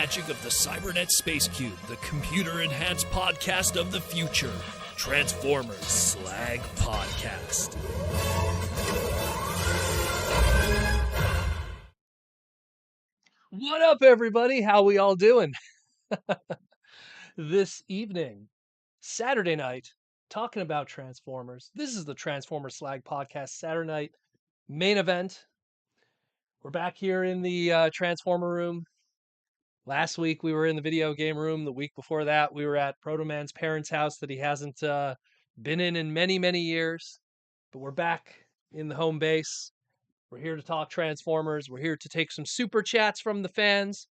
magic of the Cybernet Space Cube, the computer-enhanced podcast of the future. Transformers Slag Podcast. What up, everybody? How we all doing? This evening, Saturday night, talking about Transformers. This is the Transformers Slag Podcast Saturday night main event. We're back here in the Transformer room. Last week we were in the video game room. The week before that we were at Proto Man's parents' house that he hasn't been in many, many years. But we're back in the home base. We're here to talk Transformers. We're here to take some super chats from the fans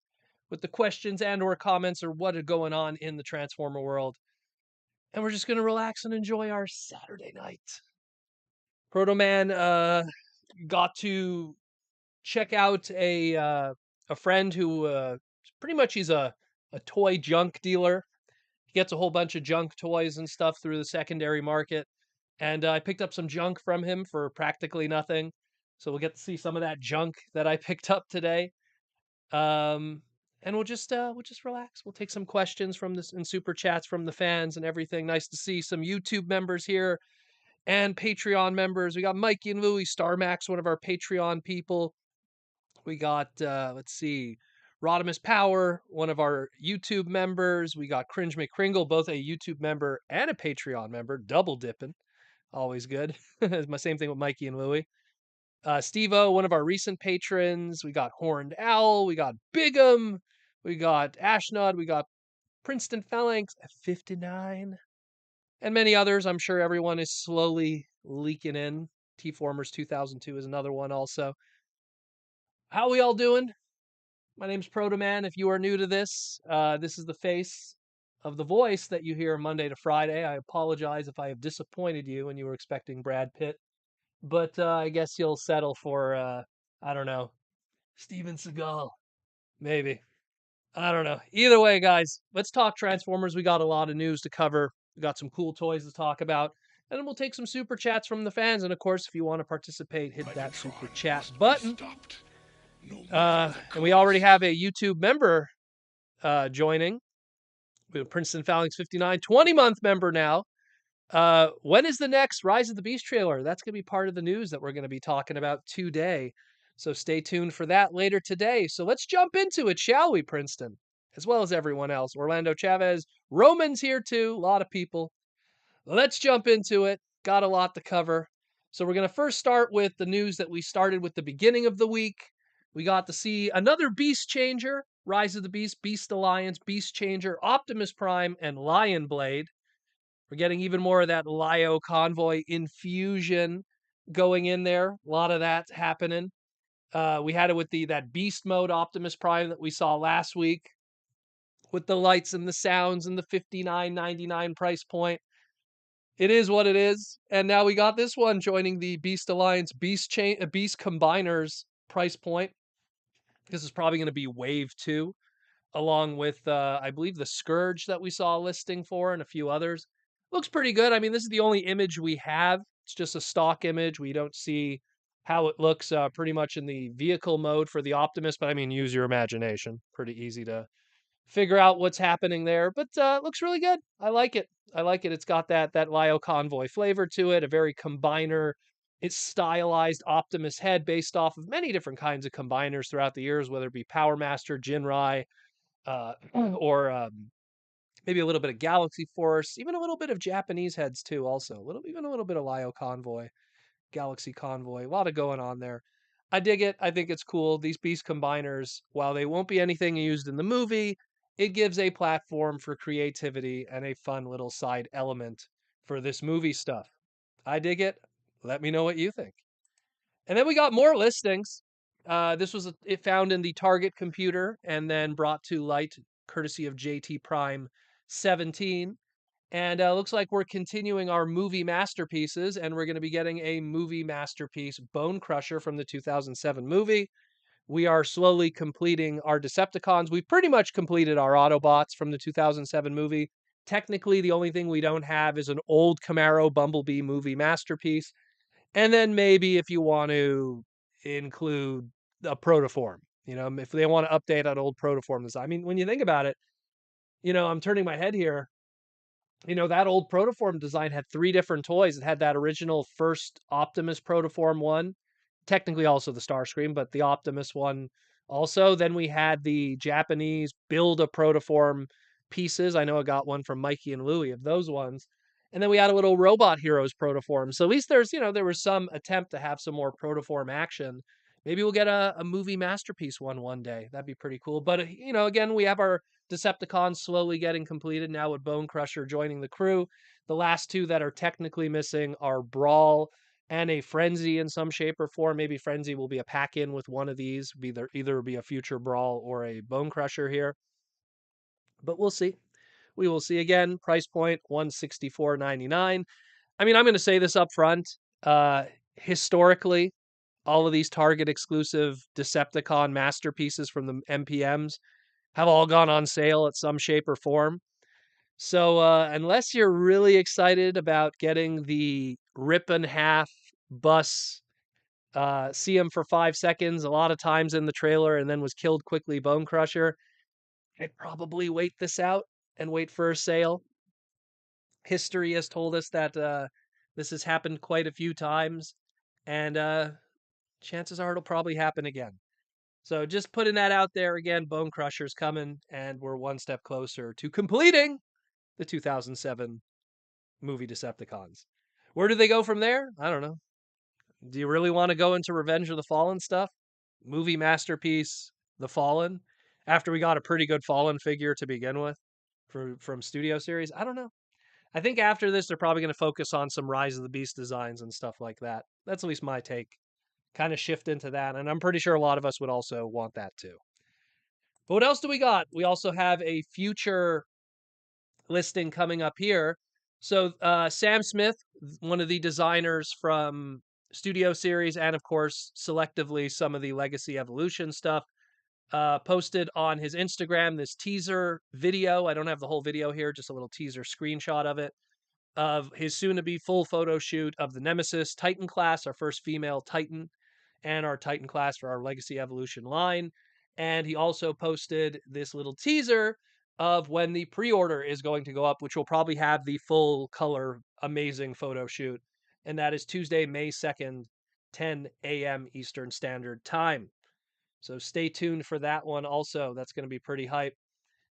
with the questions and or comments or what are going on in the Transformer world. And we're just going to relax and enjoy our Saturday night. Proto Man got to check out a friend who pretty much he's a toy junk dealer. He gets a whole bunch of junk toys and stuff through the secondary market. And I picked up some junk from him for practically nothing. So we'll get to see some of that junk that I picked up today. And we'll just relax. We'll take some questions from this and super chats from the fans and everything. Nice to see some YouTube members here and Patreon members. We got Mikey and Louie, Starmax, one of our Patreon people. We got let's see, Rodimus Power, one of our YouTube members. We got Cringe McCringle, both a YouTube member and a Patreon member, double dipping. Always good. It's my same thing with Mikey and Louie. Steve-O, one of our recent patrons. We got Horned Owl. We got Bigum. We got Ashnod. We got Princeton Phalanx at 59. And many others. I'm sure everyone is slowly leaking in. T-Formers 2002 is another one also. How we all doing? My name's Proto Man. If you are new to this, this is the face of the voice that you hear Monday to Friday. I apologize if I have disappointed you and you were expecting Brad Pitt. But I guess you'll settle for, I don't know, Steven Seagal. Maybe. I don't know. Either way, guys, let's talk Transformers. We got a lot of news to cover. We got some cool toys to talk about. And then we'll take some super chats from the fans. And of course, if you want to participate, hit that super chat button. And we already have a YouTube member joining. We have Princeton Phalanx 59, 20-month member now. When is the next Rise of the Beast trailer? That's going to be part of the news that we're going to be talking about today. So stay tuned for that later today. So let's jump into it, shall we, Princeton? As well as everyone else. Orlando Chavez, Roman's here too. A lot of people. Let's jump into it. Got a lot to cover. So we're going to first start with the news that we started with the beginning of the week. We got to see another Beast Changer, Rise of the Beast, Beast Alliance, Beast Changer, Optimus Prime, and Lion Blade. We're getting even more of that Lio Convoy infusion going in there. A lot of that happening. We had it with that Beast Mode Optimus Prime that we saw last week with the lights and the sounds and the $59.99 price point. It is what it is. And now we got this one joining the Beast Alliance Beast Combiners price point. This is probably going to be Wave 2, along with, I believe, the Scourge that we saw a listing for and a few others. Looks pretty good. I mean, this is the only image we have. It's just a stock image. We don't see how it looks pretty much in the vehicle mode for the Optimus, but I mean, use your imagination. Pretty easy to figure out what's happening there, but looks really good. I like it. I like it. It's got that Lio Convoy flavor to it, a very combiner. It's stylized Optimus head based off of many different kinds of combiners throughout the years, whether it be Power Master, Jinrai, or maybe a little bit of Galaxy Force, even a little bit of Japanese heads too. Also, even a little bit of Lio Convoy, Galaxy Convoy. A lot of going on there. I dig it. I think it's cool. These Beast Combiners, while they won't be anything used in the movie, it gives a platform for creativity and a fun little side element for this movie stuff. I dig it. Let me know what you think. And then we got more listings. This was it found in the Target computer and then brought to light courtesy of JT Prime 17. And looks like we're continuing our movie masterpieces, and we're going to be getting a movie masterpiece, Bone Crusher, from the 2007 movie. We are slowly completing our Decepticons. We've pretty much completed our Autobots from the 2007 movie. Technically, the only thing we don't have is an old Camaro Bumblebee movie masterpiece. And then maybe if you want to include a protoform, if they want to update on old protoform design. I mean, when you think about it, I'm turning my head here. That old protoform design had three different toys. It had that original first Optimus protoform one, technically also the Starscream, but the Optimus one also. Then we had the Japanese build a protoform pieces. I know I got one from Mikey and Louie of those ones. And then we had a little Robot Heroes protoform. So at least there was some attempt to have some more protoform action. Maybe we'll get a movie masterpiece one day. That'd be pretty cool. But, again, we have our Decepticons slowly getting completed now with Bone Crusher joining the crew. The last two that are technically missing are Brawl and a Frenzy in some shape or form. Maybe Frenzy will be a pack-in with one of these. Either be a future Brawl or a Bone Crusher here. But we'll see. We will see. Again, price point $164.99. I mean, I'm going to say this up front. Historically, all of these Target exclusive Decepticon masterpieces from the MPMs have all gone on sale at some shape or form. So unless you're really excited about getting the rip in half bus, see him for 5 seconds a lot of times in the trailer and then was killed quickly Bone Crusher, I'd probably wait this out and wait for a sale. History has told us that this has happened quite a few times, and chances are it'll probably happen again. So just putting that out there again, Bone Crusher's coming, and we're one step closer to completing the 2007 movie Decepticons. Where do they go from there? I don't know. Do you really want to go into Revenge of the Fallen stuff? Movie masterpiece, The Fallen, after we got a pretty good Fallen figure to begin with from Studio Series? I don't know. I think after this, they're probably going to focus on some Rise of the Beast designs and stuff like that. That's at least my take. Kind of shift into that, and I'm pretty sure a lot of us would also want that too. But what else do we got? We also have a future listing coming up here. So Sam Smith, one of the designers from Studio Series, and of course, selectively some of the Legacy Evolution stuff, posted on his Instagram this teaser video. I don't have the whole video here, just a little teaser screenshot of it, of his soon-to-be full photo shoot of the Nemesis Titan class, our first female Titan, and our Titan class for our Legacy Evolution line. And he also posted this little teaser of when the pre-order is going to go up, which will probably have the full color amazing photo shoot. And that is Tuesday, May 2nd, 10 a.m. Eastern Standard Time. So stay tuned for that one also. That's going to be pretty hype.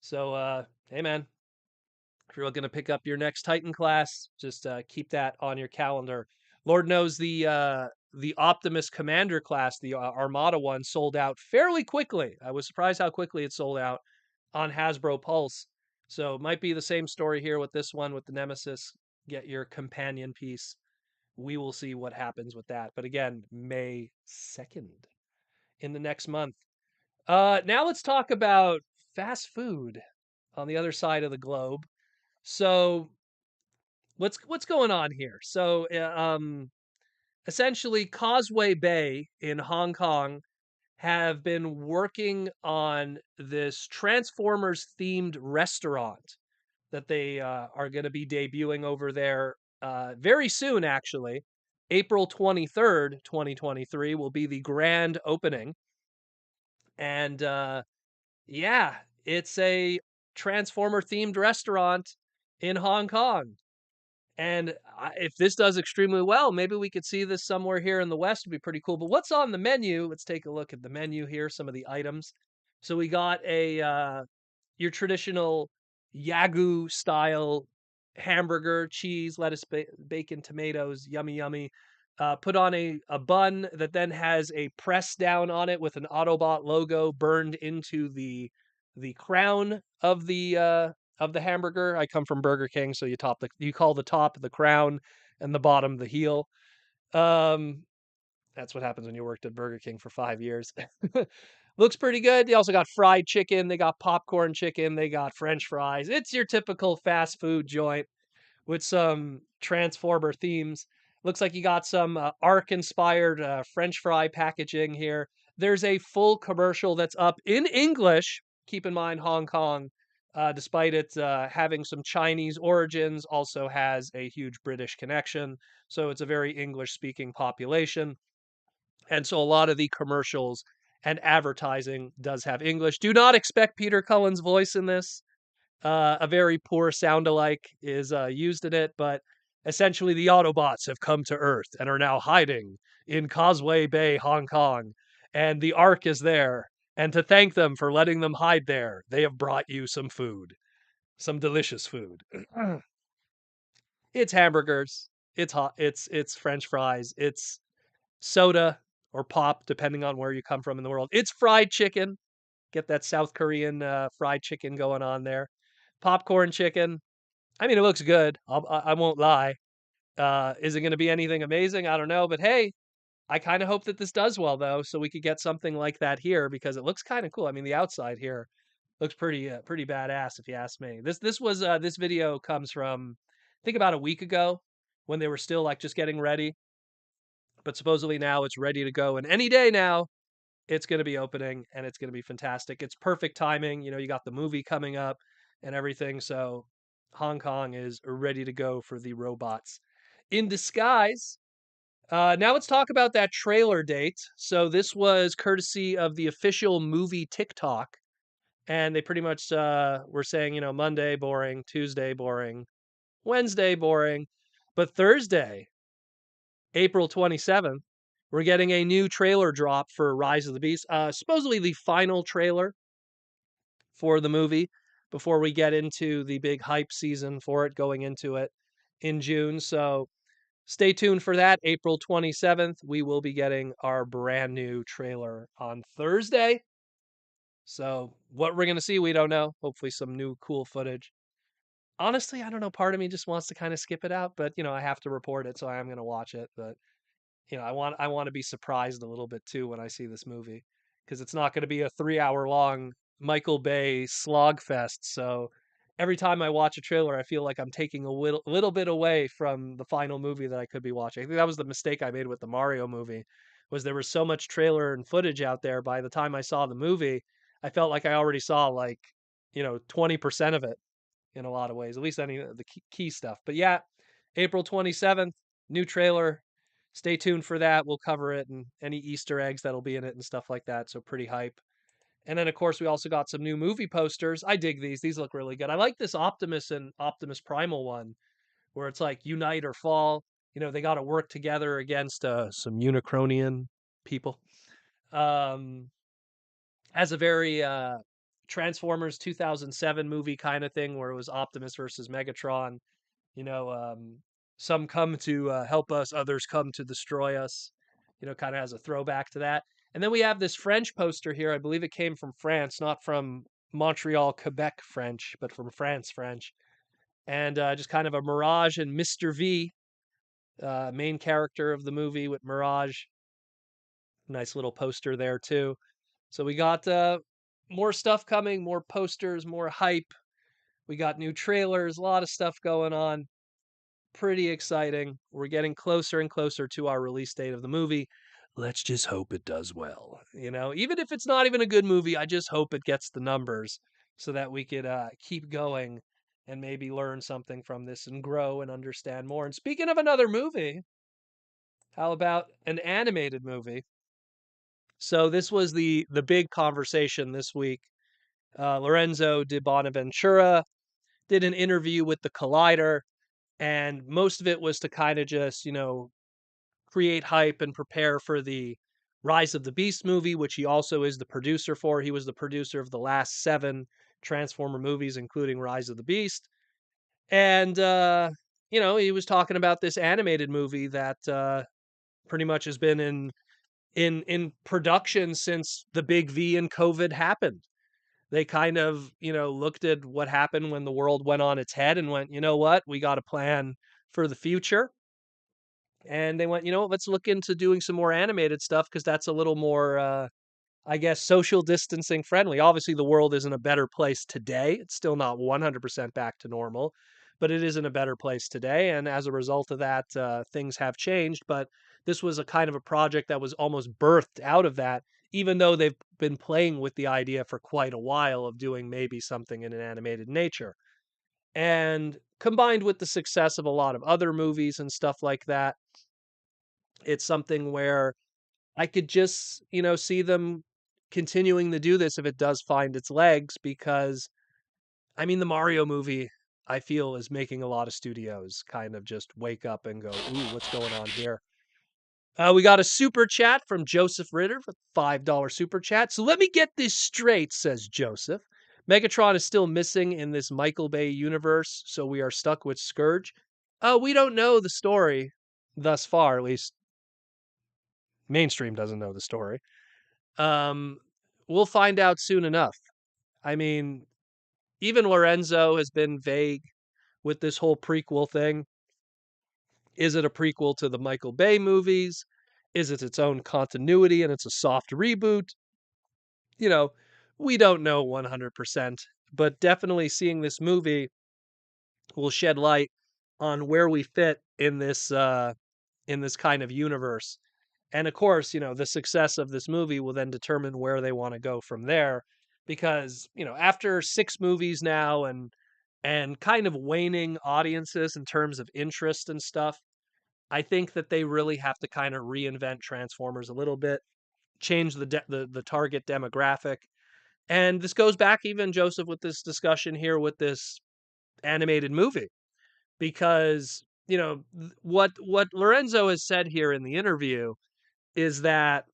So, hey man, if you're looking to pick up your next Titan class, just keep that on your calendar. Lord knows the Optimus Commander class, the Armada one, sold out fairly quickly. I was surprised how quickly it sold out on Hasbro Pulse. So it might be the same story here with this one with the Nemesis. Get your companion piece. We will see what happens with that. But again, May 2nd in the next month. Now let's talk about fast food on the other side of the globe. So what's going on here? So essentially, Causeway Bay in Hong Kong have been working on this Transformers themed restaurant that they are going to be debuting over there very soon, actually. April 23rd, 2023 will be the grand opening. And yeah, it's a Transformer themed restaurant in Hong Kong. And if this does extremely well, maybe we could see this somewhere here in the West. Would be pretty cool. But what's on the menu? Let's take a look at the menu here, some of the items. So we got your traditional Yagyu style hamburger, cheese, lettuce, bacon, tomatoes, yummy, yummy. Put on a bun that then has a press down on it with an Autobot logo burned into the crown of the hamburger. I come from Burger King, so you call the top the crown and the bottom the heel. That's what happens when you worked at Burger King for 5 years. Looks pretty good. They also got fried chicken, they got popcorn chicken, they got French fries. It's your typical fast food joint with some Transformer themes. Looks like you got some Ark inspired French fry packaging here. There's a full commercial that's up in English. Keep in mind, Hong Kong, despite it having some Chinese origins, also has a huge British connection. So it's a very English speaking population. And so a lot of the commercials and advertising does have English. Do not expect Peter Cullen's voice in this. A very poor sound-alike is used in it, but essentially the Autobots have come to Earth and are now hiding in Causeway Bay, Hong Kong, and the Ark is there. And to thank them for letting them hide there, they have brought you some food, some delicious food. It's hamburgers, it's hot, it's French fries, it's soda or pop, depending on where you come from in the world. It's fried chicken. Get that South Korean fried chicken going on there. Popcorn chicken. I mean, it looks good. I won't lie. Is it going to be anything amazing? I don't know. But hey, I kind of hope that this does well, though, so we could get something like that here because it looks kind of cool. I mean, the outside here looks pretty badass, if you ask me. This video comes from I think about a week ago when they were still like just getting ready, but supposedly now it's ready to go. And any day now, it's going to be opening and it's going to be fantastic. It's perfect timing. You know, you got the movie coming up and everything. So Hong Kong is ready to go for the robots in disguise. Now let's talk about that trailer date. So this was courtesy of the official movie TikTok. And they pretty much were saying, you know, Monday, boring, Tuesday, boring, Wednesday, boring. But Thursday, April 27th, we're getting a new trailer drop for Rise of the Beast. Supposedly the final trailer for the movie before we get into the big hype season for it going into it in June. So stay tuned for that. April 27th, we will be getting our brand new trailer on Thursday. So what we're going to see, we don't know. Hopefully some new cool footage. Honestly, I don't know. Part of me just wants to kind of skip it out, but you know, I have to report it, so I am going to watch it. But you know, I want to be surprised a little bit too when I see this movie because it's not going to be a 3 hour long Michael Bay slog fest. So every time I watch a trailer, I feel like I'm taking a little bit away from the final movie that I could be watching. I think that was the mistake I made with the Mario movie, was there was so much trailer and footage out there. By the time I saw the movie, I felt like I already saw like, you know, 20% of it in a lot of ways, at least any of the key stuff. But yeah, April 27th, new trailer. Stay tuned for that. We'll cover it and any Easter eggs that'll be in it and stuff like that. So pretty hype. And then of course we also got some new movie posters. I dig these. These look really good. I like this Optimus and Optimus Primal one where it's like unite or fall. You know, they got to work together against some Unicronian people. Um, has a very Transformers 2007 movie kind of thing where it was Optimus versus Megatron. You know, some come to help us, others come to destroy us. You know, kind of has a throwback to that. And then we have this French poster here. I believe it came from France, not from Montreal, Quebec French, but from France French. And just kind of a Mirage and Mr. V, main character of the movie with Mirage. Nice little poster there too. So we got more stuff coming, more posters, more hype. We got new trailers, a lot of stuff going on. Pretty exciting. We're getting closer and closer to our release date of the movie. Let's just hope it does well. You know, even if it's not even a good movie, I just hope it gets the numbers so that we could keep going and maybe learn something from this and grow and understand more. And speaking of another movie, how about an animated movie? So this was the big conversation this week. Lorenzo de Bonaventura did an interview with the Collider, and most of it was to kind of just, you know, create hype and prepare for the Rise of the Beast movie, which he also is the producer for. He was the producer of the last 7 Transformer movies, including Rise of the Beast. And, you know, he was talking about this animated movie that pretty much has been in production since the big V and COVID happened. They kind of, you know, looked at what happened when the world went on its head and went, you know what, we got a plan for the future. And they went, you know, let's look into doing some more animated stuff because that's a little more, I guess, social distancing friendly. Obviously, the world is in a better place today. It's still not 100% back to normal, but it is in a better place today. And as a result of that, things have changed. But this was a kind of a project that was almost birthed out of that, even though they've been playing with the idea for quite a while of doing maybe something in an animated nature. And combined with the success of a lot of other movies and stuff like that, it's something where I could just, you know, see them continuing to do this if it does find its legs, because I mean, the Mario movie, I feel, is making a lot of studios kind of just wake up and go, "Ooh, what's going on here?" We got a super chat from Joseph Ritter with $5 super chat. So let me get this straight, says Joseph. Megatron is still missing in this Michael Bay universe, so we are stuck with Scourge. We don't know the story thus far, at least mainstream doesn't know the story. Um, we'll find out soon enough. I mean, even Lorenzo has been vague with this whole prequel thing. Is it a prequel to the Michael Bay movies? Is it its own continuity and it's a soft reboot? You know, we don't know 100%, but definitely seeing this movie will shed light on where we fit in this kind of universe. And of course, the success of this movie will then determine where they want to go from there, because, after 6 movies now and kind of waning audiences in terms of interest and stuff, I think that they really have to kind of reinvent Transformers a little bit, change the target demographic. And this goes back even, Joseph, with this discussion here with this animated movie, because what Lorenzo has said here in the interview is that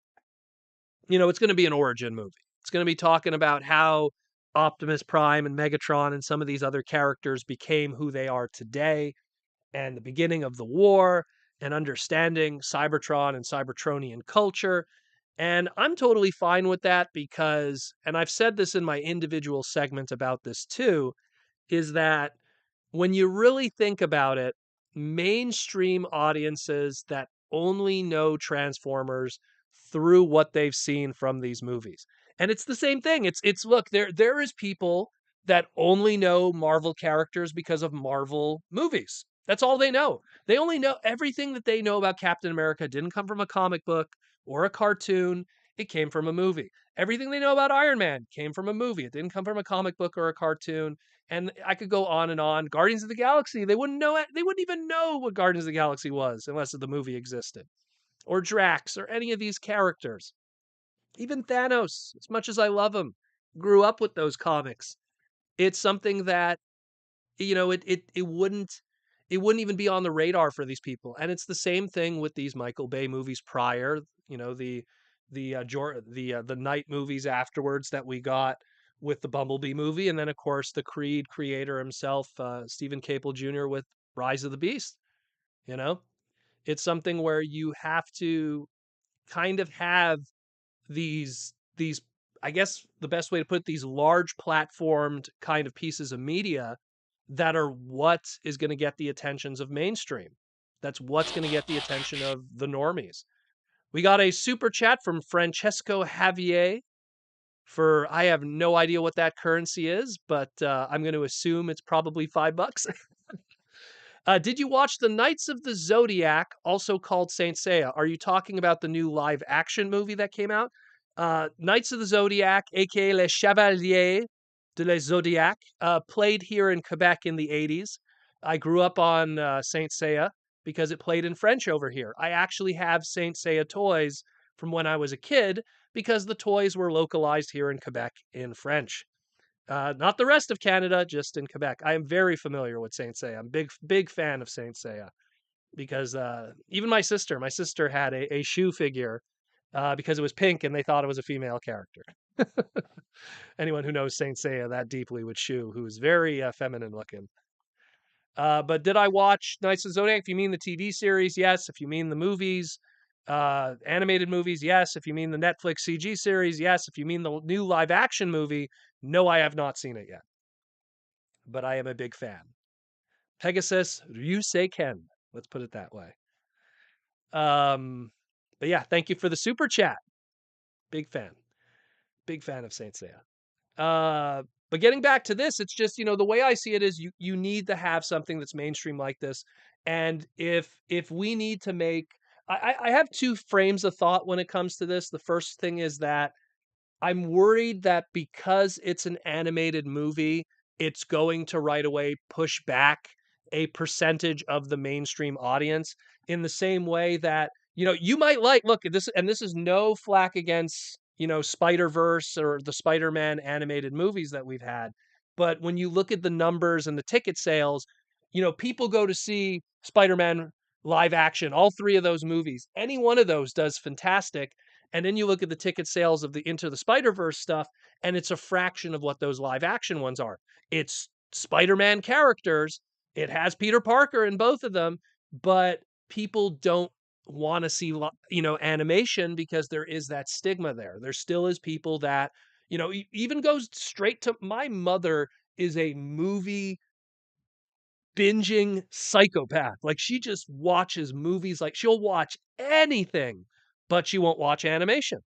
it's going to be an origin movie. It's going to be talking about how Optimus Prime and Megatron and some of these other characters became who they are today, and the beginning of the war, and understanding Cybertron and Cybertronian culture. And I'm totally fine with that because, and I've said this in my individual segment about this too, is that when you really think about it, mainstream audiences that only know Transformers through what they've seen from these movies. And it's the same thing. It's look, there is people that only know Marvel characters because of Marvel movies. That's all they know. They only know everything that they know about Captain America didn't come from a comic book or a cartoon. It came from a movie. Everything they know about Iron Man came from a movie. It didn't come from a comic book or a cartoon. And I could go on and on. Guardians of the Galaxy, they wouldn't know it. They wouldn't even know what Guardians of the Galaxy was unless the movie existed. Or Drax or any of these characters. Even Thanos, as much as I love him, grew up with those comics. It's something that it wouldn't even be on the radar for these people. And it's the same thing with these Michael Bay movies prior, the Night movies afterwards that we got with the Bumblebee movie, and then of course the Creed creator himself, Stephen Caple Jr. with Rise of the Beast. You know, it's something where you have to kind of have these I guess the best way to put it, these large platformed kind of pieces of media that are what is going to get the attentions of mainstream. That's what's going to get the attention of the normies. We got a super chat from Francesco Javier for, I have no idea what that currency is, but I'm going to assume it's probably $5. Did you watch the Knights of the Zodiac, also called Saint Seiya? Are you talking about the new live action movie that came out? Knights of the Zodiac, aka Les Chevaliers de les Zodiac, played here in Quebec in the 80s. I grew up on Saint Seiya because it played in French over here. I actually have Saint Seiya toys from when I was a kid because the toys were localized here in Quebec in French. Not the rest of Canada, just in Quebec. I am very familiar with Saint Seiya. I'm big fan of Saint Seiya because even my sister had a shoe figure because it was pink and they thought it was a female character. Anyone who knows Saint Seiya that deeply would Shu, who is very feminine looking. But did I watch Knights of the Zodiac? If you mean the TV series, yes. If you mean the movies, animated movies, yes. If you mean the Netflix CG series, yes. If you mean the new live action movie, no, I have not seen it yet. But I am a big fan. Pegasus Ryusei Ken. Let's put it that way. But yeah, thank you for the super chat. Big fan. Big fan of Saint Seiya. But getting back to this, it's just, the way I see it is you need to have something that's mainstream like this. And if we need to make, I have 2 frames of thought when it comes to this. The first thing is that I'm worried that because it's an animated movie, it's going to right away push back a percentage of the mainstream audience in the same way that, you might like, look, this is no flack against Spider-Verse or the Spider-Man animated movies that we've had. But when you look at the numbers and the ticket sales, people go to see Spider-Man live action, all three of those movies. Any one of those does fantastic. And then you look at the ticket sales of the Into the Spider-Verse stuff, and it's a fraction of what those live action ones are. It's Spider-Man characters. It has Peter Parker in both of them, but people don't want to see animation because there is that stigma there. There still is people that even goes straight to my mother is a movie binging psychopath. Like she just watches movies, like she'll watch anything, but she won't watch animation.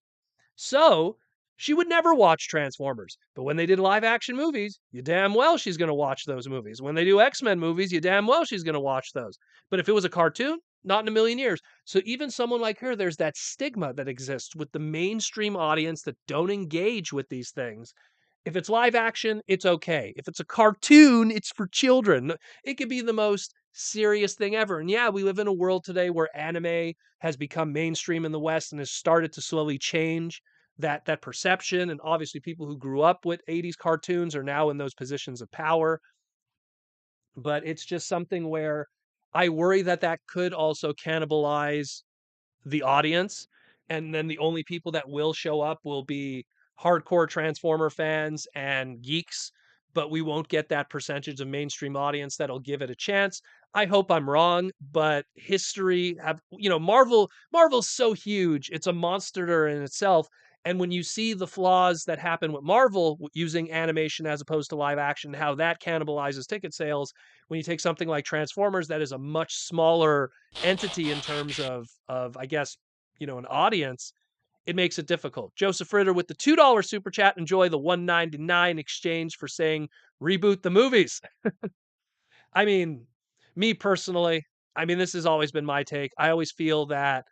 So she would never watch Transformers. But when they did live action movies, you damn well she's going to watch those movies. When they do X-Men movies, you damn well she's going to watch those. But if it was a cartoon, not in a million years. So even someone like her, there's that stigma that exists with the mainstream audience that don't engage with these things. If it's live action, it's okay. If it's a cartoon, it's for children. It could be the most serious thing ever. And yeah, we live in a world today where anime has become mainstream in the West and has started to slowly change that perception. And obviously people who grew up with 80s cartoons are now in those positions of power. But it's just something where I worry that could also cannibalize the audience, and then the only people that will show up will be hardcore Transformer fans and geeks, but we won't get that percentage of mainstream audience that'll give it a chance. I hope I'm wrong, but history have Marvel's so huge, it's a monster in itself. And when you see the flaws that happen with Marvel using animation as opposed to live action, how that cannibalizes ticket sales, when you take something like Transformers, that is a much smaller entity in terms of I guess, an audience, it makes it difficult. Joseph Ritter with the $2 super chat. Enjoy the 199 exchange for saying reboot the movies. I mean, me personally, this has always been my take. I always feel that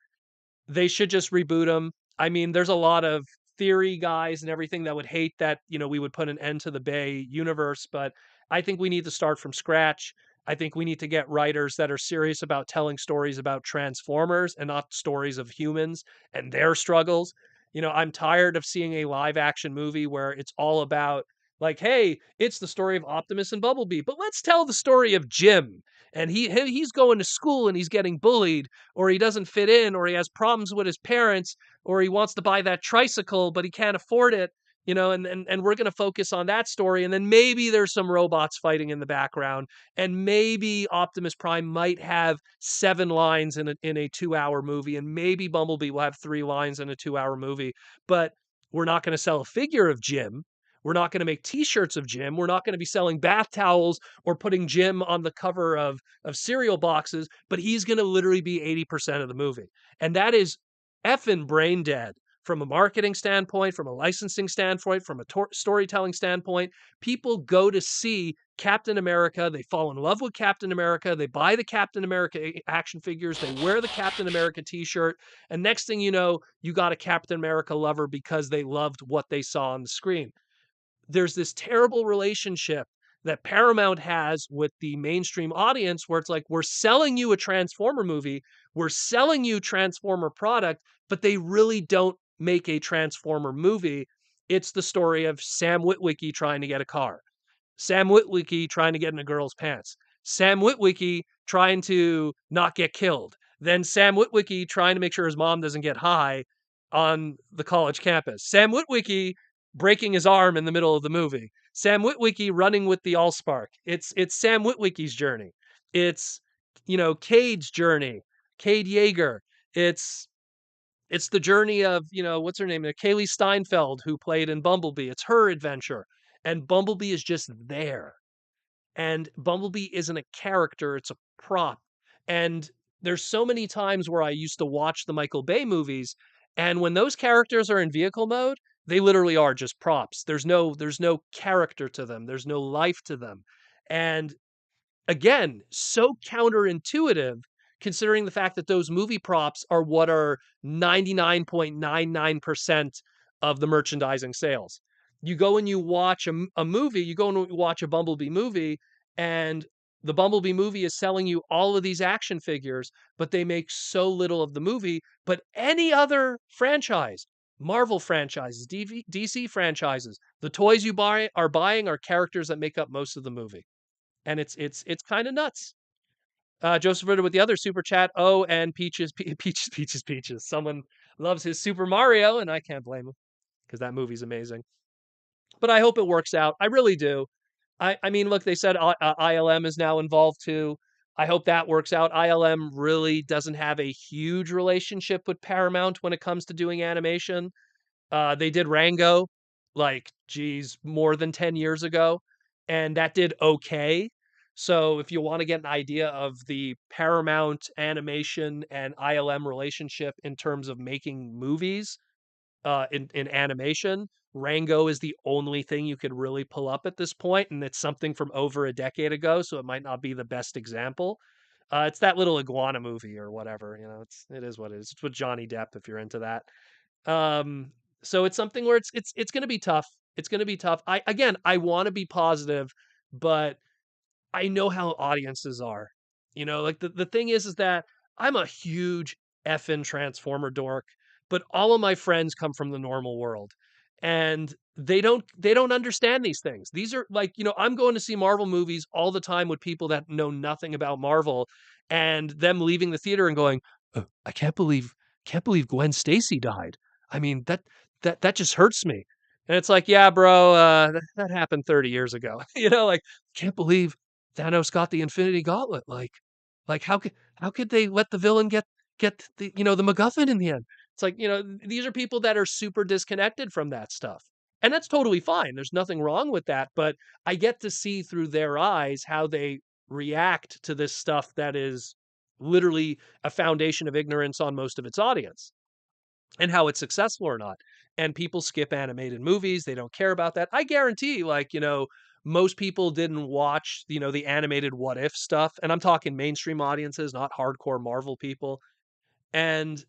they should just reboot them. There's a lot of theory guys and everything that would hate that, we would put an end to the Bay universe, but I think we need to start from scratch. I think we need to get writers that are serious about telling stories about Transformers and not stories of humans and their struggles. I'm tired of seeing a live action movie where it's all about like, hey, it's the story of Optimus and Bumblebee, but let's tell the story of Jim. And he's going to school and he's getting bullied, or he doesn't fit in, or he has problems with his parents, or he wants to buy that tricycle, but he can't afford it, and we're going to focus on that story. And then maybe there's some robots fighting in the background. And maybe Optimus Prime might have 7 lines in a 2-hour movie. And maybe Bumblebee will have 3 lines in a 2-hour movie, but we're not going to sell a figure of Jim. We're not going to make t-shirts of Jim. We're not going to be selling bath towels or putting Jim on the cover of cereal boxes, but he's going to literally be 80% of the movie. And that is effing brain dead from a marketing standpoint, from a licensing standpoint, from a storytelling standpoint. People go to see Captain America. They fall in love with Captain America. They buy the Captain America action figures. They wear the Captain America t-shirt. And next thing you know, you got a Captain America lover because they loved what they saw on the screen. There's this terrible relationship that Paramount has with the mainstream audience where it's like, we're selling you a Transformer movie, we're selling you Transformer product, but they really don't make a Transformer movie. It's the story of Sam Witwicky trying to get a car, Sam Witwicky trying to get in a girl's pants, Sam Witwicky trying to not get killed, then Sam Witwicky trying to make sure his mom doesn't get high on the college campus, Sam Witwicky breaking his arm in the middle of the movie, Sam Witwicky running with the Allspark. It's Sam Witwicky's journey. It's Cade's journey, Cade Yeager. It's the journey of what's her name, Kaylee Steinfeld, who played in Bumblebee. It's her adventure, and Bumblebee is just there. And Bumblebee isn't a character, it's a prop. And there's so many times where I used to watch the Michael Bay movies, and when those characters are in vehicle mode, they literally are just props. There's no character to them. There's no life to them. And again, so counterintuitive considering the fact that those movie props are what are 99.99% of the merchandising sales. You go and you watch a movie, you go and watch a Bumblebee movie, and the Bumblebee movie is selling you all of these action figures, but they make so little of the movie. But any other franchise, Marvel franchises, DC franchises. The toys you are buying are characters that make up most of the movie, and it's kind of nuts. Joseph Ritter with the other super chat. Oh, and Peaches, Peaches. Someone loves his Super Mario, and I can't blame him because that movie's amazing. But I hope it works out. I really do. I mean, look, they said ILM is now involved too. I hope that works out. ILM really doesn't have a huge relationship with Paramount when it comes to doing animation. They did Rango, like, geez, more than 10 years ago, and that did okay. So if you want to get an idea of the Paramount animation and ILM relationship in terms of making movies, in animation, Rango is the only thing you could really pull up at this point, and it's something from over a decade ago, so it might not be the best example. It's that little iguana movie or whatever, it is what it is. It's with Johnny Depp if you're into that. Um, so it's something where it's gonna be tough. It's gonna be tough. I wanna be positive, but I know how audiences are. Like the thing is that I'm a huge effing Transformer dork, but all of my friends come from the normal world. And they don't understand these things. These are like, I'm going to see Marvel movies all the time with people that know nothing about Marvel and them leaving the theater and going, I can't believe Gwen Stacy died. I mean, that just hurts me. And it's like, yeah, bro, that happened 30 years ago. Like, can't believe Thanos got the Infinity Gauntlet. Like how could they let the villain get the MacGuffin in the end? It's like, these are people that are super disconnected from that stuff. And that's totally fine. There's nothing wrong with that, but I get to see through their eyes how they react to this stuff that is literally a foundation of ignorance on most of its audience and how it's successful or not. And people skip animated movies. They don't care about that. I guarantee, like, most people didn't watch, the animated What If stuff. And I'm talking mainstream audiences, not hardcore Marvel people. And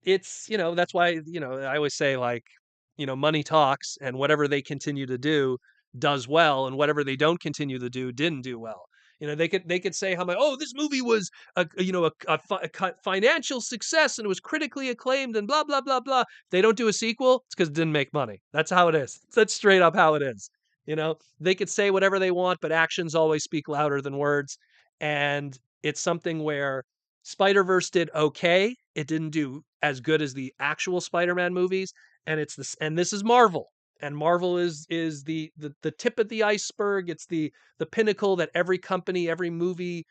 that's why, I always say, like, money talks, and whatever they continue to do does well, and whatever they don't continue to do didn't do well. They could say how much, oh, this movie was a financial success and it was critically acclaimed and blah blah blah blah. If they don't do a sequel, it's because it didn't make money. That's how it is. That's straight up how it is. They could say whatever they want, but actions always speak louder than words. And it's something where Spider-Verse did okay. It didn't do as good as the actual Spider-Man movies, and this is Marvel. And Marvel is the tip of the iceberg. It's the pinnacle that every company, every movie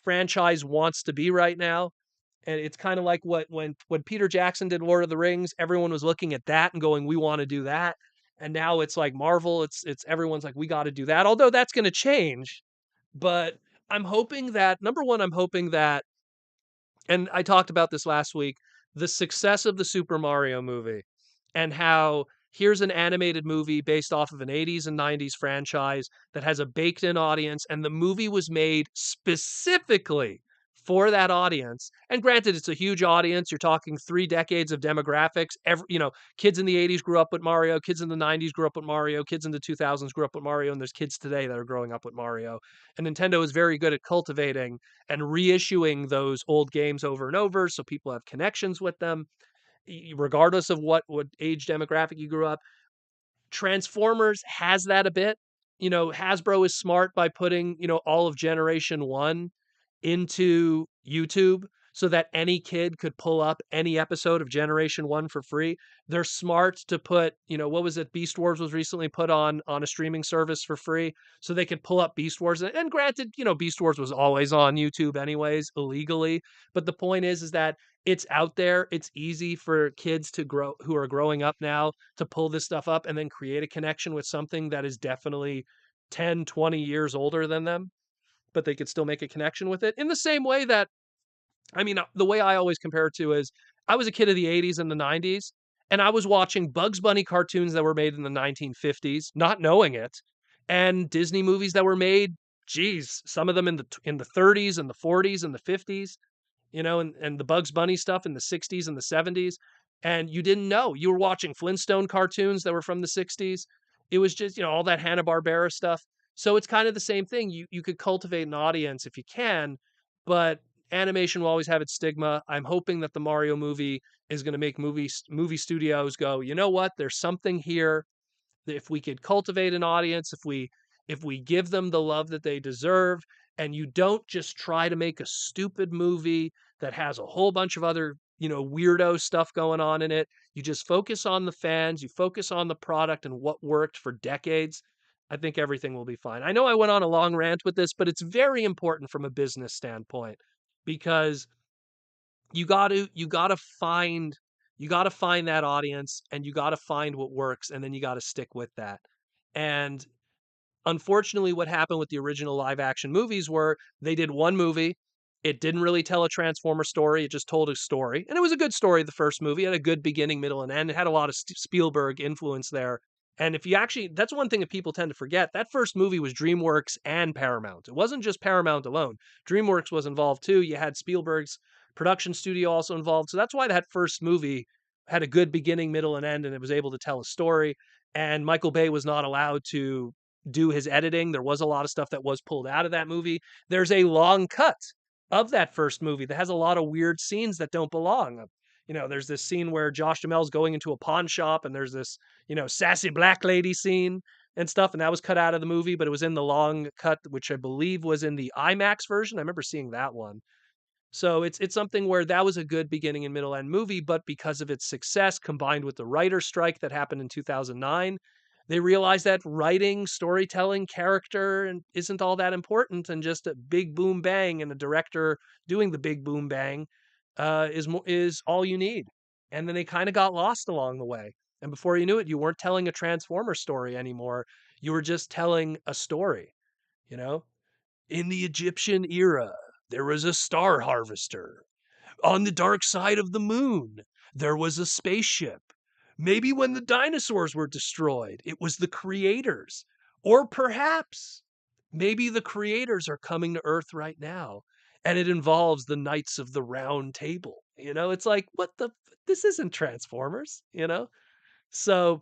franchise wants to be right now. And it's kind of like when Peter Jackson did Lord of the Rings, everyone was looking at that and going, "We want to do that." And now it's like Marvel, it's everyone's like, "We got to do that." Although that's going to change, but I'm hoping that number one, I'm hoping that, and I talked about this last week, the success of the Super Mario movie and how here's an animated movie based off of an 80s and 90s franchise that has a baked in audience, and the movie was made specifically for that audience. And granted, it's a huge audience. You're talking 3 decades of demographics. Kids in the 80s grew up with Mario, kids in the 90s grew up with Mario, kids in the 2000s grew up with Mario, and there's kids today that are growing up with Mario. And Nintendo is very good at cultivating and reissuing those old games over and over so people have connections with them regardless of what age demographic you grew up. Transformers has that a bit. Hasbro is smart by putting, all of Generation 1 into YouTube so that any kid could pull up any episode of Generation 1 for free. They're smart to put, what was it? Beast Wars was recently put on a streaming service for free so they could pull up Beast Wars. And granted, Beast Wars was always on YouTube anyways, illegally. But the point is that it's out there. It's easy for kids who are growing up now to pull this stuff up and then create a connection with something that is definitely 10, 20 years older than them, but they could still make a connection with it in the same way that, the way I always compare it to is I was a kid of the 80s and the 90s, and I was watching Bugs Bunny cartoons that were made in the 1950s, not knowing it, and Disney movies that were made, geez, some of them in the 30s and the 40s and the 50s, and the Bugs Bunny stuff in the 60s and the 70s. And you didn't know. You were watching Flintstone cartoons that were from the 60s. It was just, all that Hanna-Barbera stuff. So it's kind of the same thing. You could cultivate an audience if you can, but animation will always have its stigma. I'm hoping that the Mario movie is going to make movie studios go, you know what? There's something here. If we could cultivate an audience, if we give them the love that they deserve, and you don't just try to make a stupid movie that has a whole bunch of other, weirdo stuff going on in it. You just focus on the fans, you focus on the product and what worked for decades. I think everything will be fine. I know I went on a long rant with this, but it's very important from a business standpoint because you got to find that audience, and you got to find what works, and then you got to stick with that. And unfortunately, what happened with the original live action movies were they did one movie. It didn't really tell a Transformer story. It just told a story. And it was a good story, the first movie. It had a good beginning, middle, and end. It had a lot of Spielberg influence there. And if you actually, that's one thing that people tend to forget. That first movie was DreamWorks and Paramount. It wasn't just Paramount alone. DreamWorks was involved too. You had Spielberg's production studio also involved. So that's why that first movie had a good beginning, middle, and end, and it was able to tell a story. And Michael Bay was not allowed to do his editing. There was a lot of stuff that was pulled out of that movie. There's a long cut of that first movie that has a lot of weird scenes that don't belong. There's this scene where Josh Duhamel's going into a pawn shop, and there's this, sassy black lady scene and stuff, and that was cut out of the movie, but it was in the long cut, which I believe was in the IMAX version. I remember seeing that one. So it's something where that was a good beginning and middle end movie, but because of its success combined with the writer's strike that happened in 2009, they realized that writing, storytelling, character and isn't all that important, and just a big boom bang and a director doing the big boom bang is all you need. And then they kind of got lost along the way. And before you knew it, you weren't telling a Transformer story anymore. You were just telling a story, you know? In the Egyptian era, there was a star harvester. On the dark side of the moon, there was a spaceship. Maybe when the dinosaurs were destroyed, it was the creators. Or perhaps, maybe the creators are coming to Earth right now, and it involves the Knights of the Round Table. It's like, this isn't Transformers. So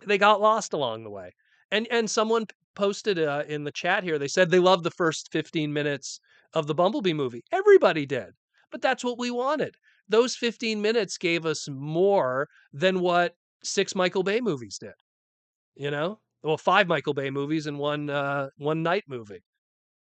they got lost along the way. And someone posted in the chat here, they said they loved the first 15 minutes of the Bumblebee movie. Everybody did. But that's what we wanted. Those 15 minutes gave us more than what 6 Michael Bay movies did, you know? Well, 5 Michael Bay movies and one Night movie.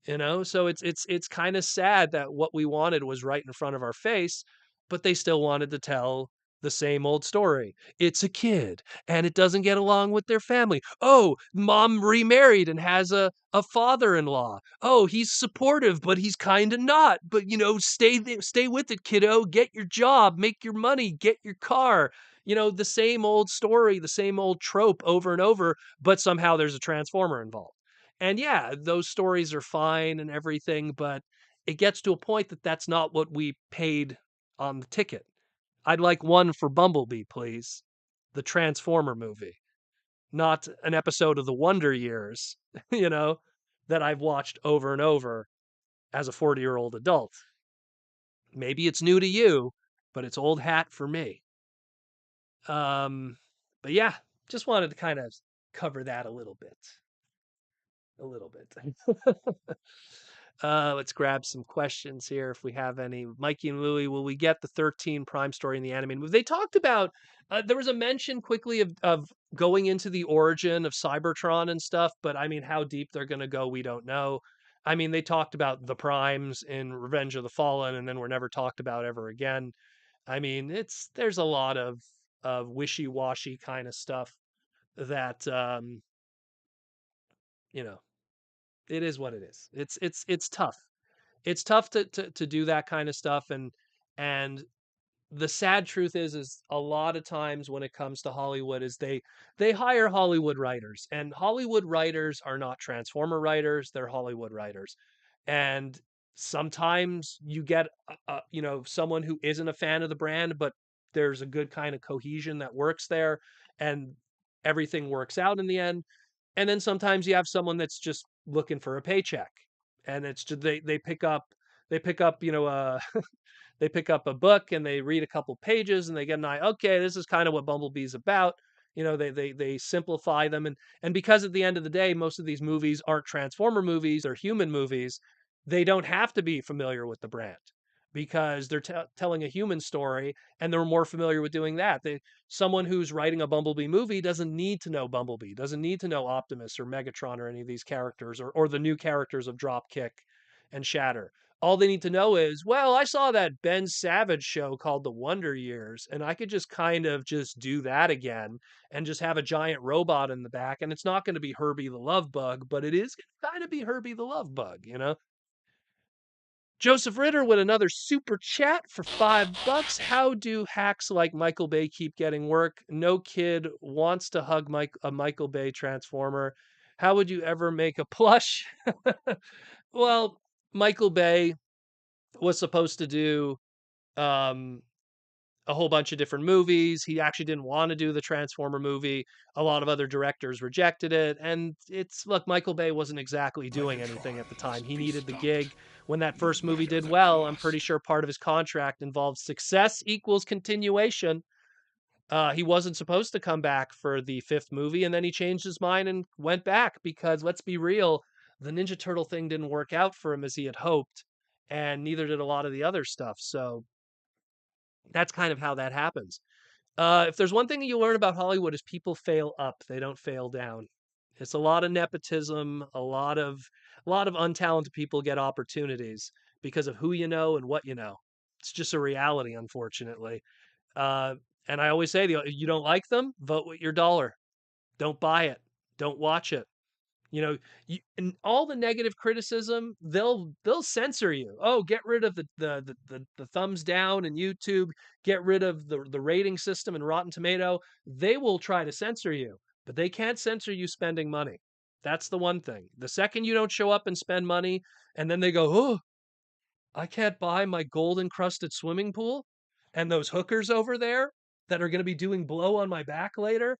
So it's kind of sad that what we wanted was right in front of our face, but they still wanted to tell the same old story. It's a kid and it doesn't get along with their family. Oh, mom remarried and has a father-in-law. Oh, he's supportive, but he's kind of not. But stay with it, kiddo. Get your job, make your money, get your car. The same old story, the same old trope over and over, but somehow there's a transformer involved. And yeah, those stories are fine and everything, but it gets to a point that that's not what we paid on the ticket. I'd like one for Bumblebee, please. The Transformer movie, not an episode of The Wonder Years, you know, that I've watched over and over as a 40-year-old adult. Maybe it's new to you, but it's old hat for me. But yeah, just wanted to kind of cover that a little bit. A little bit. Let's grab some questions here if we have any. Mikey and Louie, will we get the 13 Prime story in the animated movie? They talked about, there was a mention quickly of going into the origin of Cybertron and stuff, but I mean, how deep they're going to go, we don't know. I mean, they talked about the Primes in Revenge of the Fallen, and then were never talked about ever again. I mean, there's a lot of wishy-washy kind of stuff that, you know, it is what it is. It's tough. It's tough to do that kind of stuff, and the sad truth is a lot of times when it comes to Hollywood is they hire Hollywood writers, and Hollywood writers are not Transformer writers, they're Hollywood writers. And sometimes you get someone who isn't a fan of the brand, but there's a good kind of cohesion that works there, and everything works out in the end. And then sometimes you have someone that's just looking for a paycheck, and it's just they pick up they pick up a book and they read a couple pages and they get an eye. Okay, this is kind of what Bumblebee's about. They simplify them, and because at the end of the day, most of these movies aren't Transformer movies or human movies. they don't have to be familiar with the brand because they're telling a human story and they're more familiar with doing that. Someone who's writing a Bumblebee movie doesn't need to know Bumblebee, doesn't need to know Optimus or Megatron or any of these characters or the new characters of Dropkick and Shatter. All they need to know is, well, I saw that Ben Savage show called The Wonder Years, and I could just kind of just do that again and just have a giant robot in the back. And it's not going to be Herbie the Love Bug, but it is going to kind of be Herbie the Love Bug, you know? Joseph Ritter with another super chat for $5. How do hacks like Michael Bay keep getting work? No kid wants to hug a Michael Bay Transformer. How would you ever make a plush? Well, Michael Bay was supposed to do um, a whole bunch of different movies. He actually didn't want to do the Transformer movie. A lot of other directors rejected it. And look, Michael Bay wasn't exactly My doing control anything at the time. must He be needed the stopped. gig. When that The first movie night of did the well, I'm pretty beast. sure part of his contract involved success equals continuation. He wasn't supposed to come back for the fifth movie, and then he changed his mind and went back because let's be real, the Ninja Turtle thing didn't work out for him as he had hoped, and neither did a lot of the other stuff. So that's kind of how that happens. If there's one thing you learn about Hollywood is people fail up, they don't fail down. It's a lot of nepotism, a lot of untalented people get opportunities because of who you know and what you know. It's just a reality, unfortunately. Uh, and I always say, you don't like them, vote with your dollar. Don't buy it. Don't watch it. You know, and all the negative criticism, they'll censor you. Oh, get rid of the thumbs down in YouTube, get rid of the rating system and Rotten Tomato. They will try to censor you, but they can't censor you spending money. That's the one thing. The second you don't show up and spend money, and then they go, oh, I can't buy my gold encrusted swimming pool and those hookers over there that are going to be doing blow on my back later,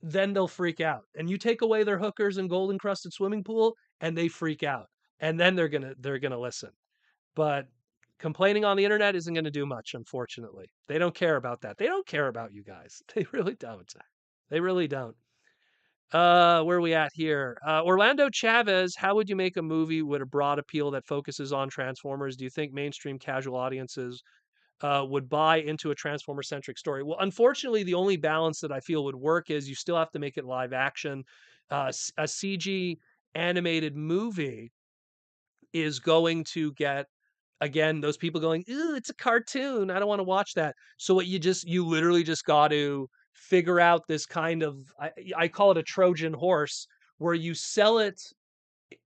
then they'll freak out. And you take away their hookers and gold encrusted swimming pool and they freak out. And then they're going to listen. But complaining on the internet isn't going to do much, unfortunately. They don't care about that. They don't care about you guys. They really don't. They really don't. Where are we at here? Orlando Chavez, how would you make a movie with a broad appeal that focuses on Transformers? Do you think mainstream casual audiences would buy into a Transformer centric story? Well, unfortunately, the only balance that I feel would work is you still have to make it live action. A CG animated movie is going to get, again, those people going, ooh, it's a cartoon. I don't want to watch that. So what you literally just got to figure out this kind of, I call it a Trojan horse, where you sell it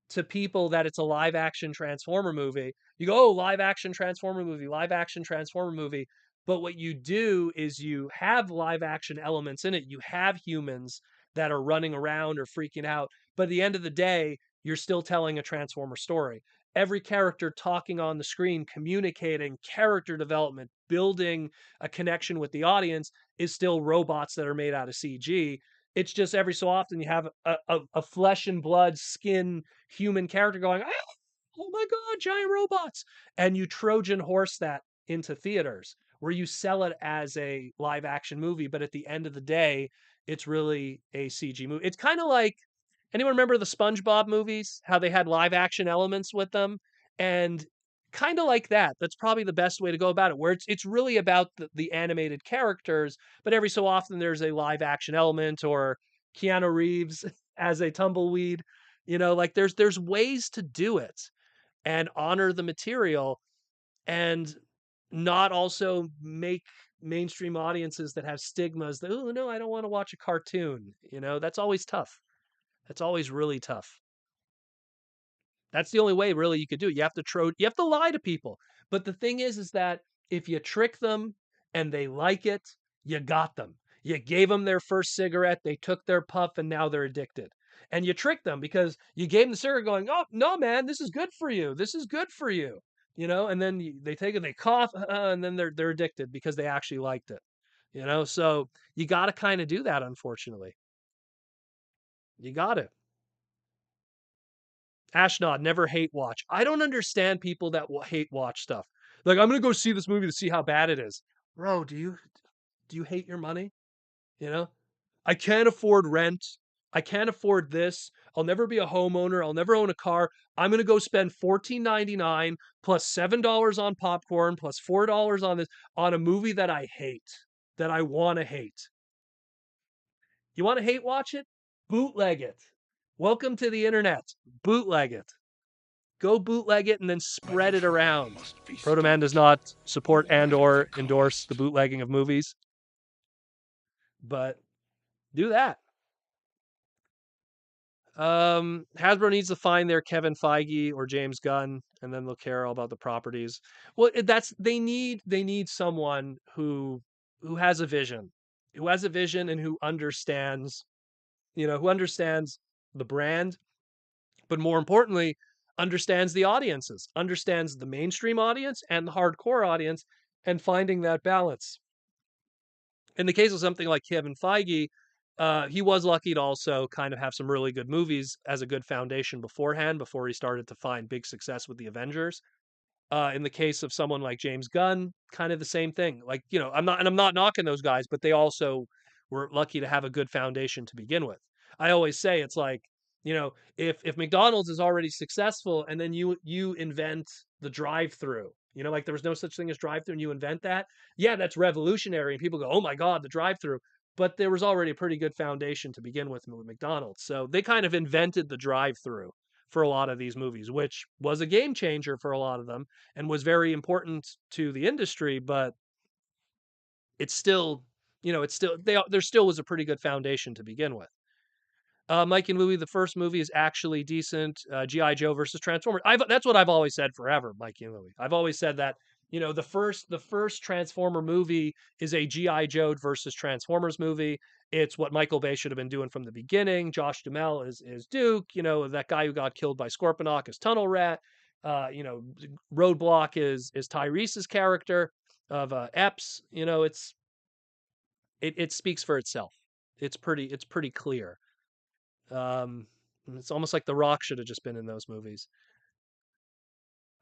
to people that it's a live action Transformer movie. You go, oh, live action Transformer movie, live action Transformer movie. But what you do is you have live action elements in it. You have humans that are running around or freaking out. But at the end of the day, you're still telling a Transformer story. Every character talking on the screen, communicating, character development, building a connection with the audience is still robots that are made out of CG. It's just every so often you have a flesh and blood, skin human character going, "Ah, oh my God, giant robots." And you Trojan horse that into theaters where you sell it as a live action movie. But at the end of the day, it's really a CG movie. It's kind of like, anyone remember the SpongeBob movies? How they had live action elements with them? And kind of like that. That's probably the best way to go about it, where it's really about the animated characters, but every so often there's a live action element or Keanu Reeves as a tumbleweed. Like there's ways to do it and honor the material and not also make mainstream audiences that have stigmas that, oh no, I don't want to watch a cartoon. That's always tough. That's always really tough. That's the only way really you could do it. You have to lie to people. But the thing is that if you trick them and they like it, you got them. You gave them their first cigarette, they took their puff, and now they're addicted. And you tricked them because you gave them the cigarette going, oh, no, man, this is good for you. This is good for you. And then they take it, they cough, and then they're addicted because they actually liked it. So you got to kind of do that, unfortunately. You got to. Ashnod, never hate watch. I don't understand people that hate watch stuff. Like, I'm gonna go see this movie to see how bad it is. Bro, do you hate your money? You know, I can't afford rent. I can't afford this. I'll never be a homeowner. I'll never own a car. I'm going to go spend $14.99 plus $7 on popcorn plus $4 on this on a movie that I hate, that I want to hate. You want to hate watch it? Bootleg it. Welcome to the internet. Bootleg it. Go bootleg it and then spread it around. Protoman does not support and or endorse the bootlegging of movies, but do that. Hasbro needs to find their Kevin Feige or James Gunn, and then they'll care all about the properties. Well, that's they need someone who has a vision, and who understands, who understands the brand, but more importantly, understands the audiences, understands the mainstream audience and the hardcore audience, and finding that balance. In the case of something like Kevin Feige, he was lucky to also kind of have some really good movies as a good foundation beforehand, before he started to find big success with the Avengers. In the case of someone like James Gunn, kind of the same thing. Like, I'm not knocking those guys, but they also were lucky to have a good foundation to begin with. I always say it's like, if McDonald's is already successful and then you invent the drive-through, like there was no such thing as drive-through and you invent that, yeah, that's revolutionary and people go, "Oh my God, the drive-through." But there was already a pretty good foundation to begin with McDonald's. So they kind of invented the drive-through for a lot of these movies, which was a game changer for a lot of them and was very important to the industry, but it's still, there still was a pretty good foundation to begin with. Mike and Louie, the first movie is actually decent. GI Joe versus Transformers. That's what I've always said forever, Mikey and Louie. I've always said that the first Transformer movie is a GI Joe versus Transformers movie. It's what Michael Bay should have been doing from the beginning. Josh Duhamel is Duke. That guy who got killed by Scorponok is Tunnel Rat. Roadblock is Tyrese's character of Epps. It speaks for itself. It's pretty clear. It's almost like The Rock should have just been in those movies.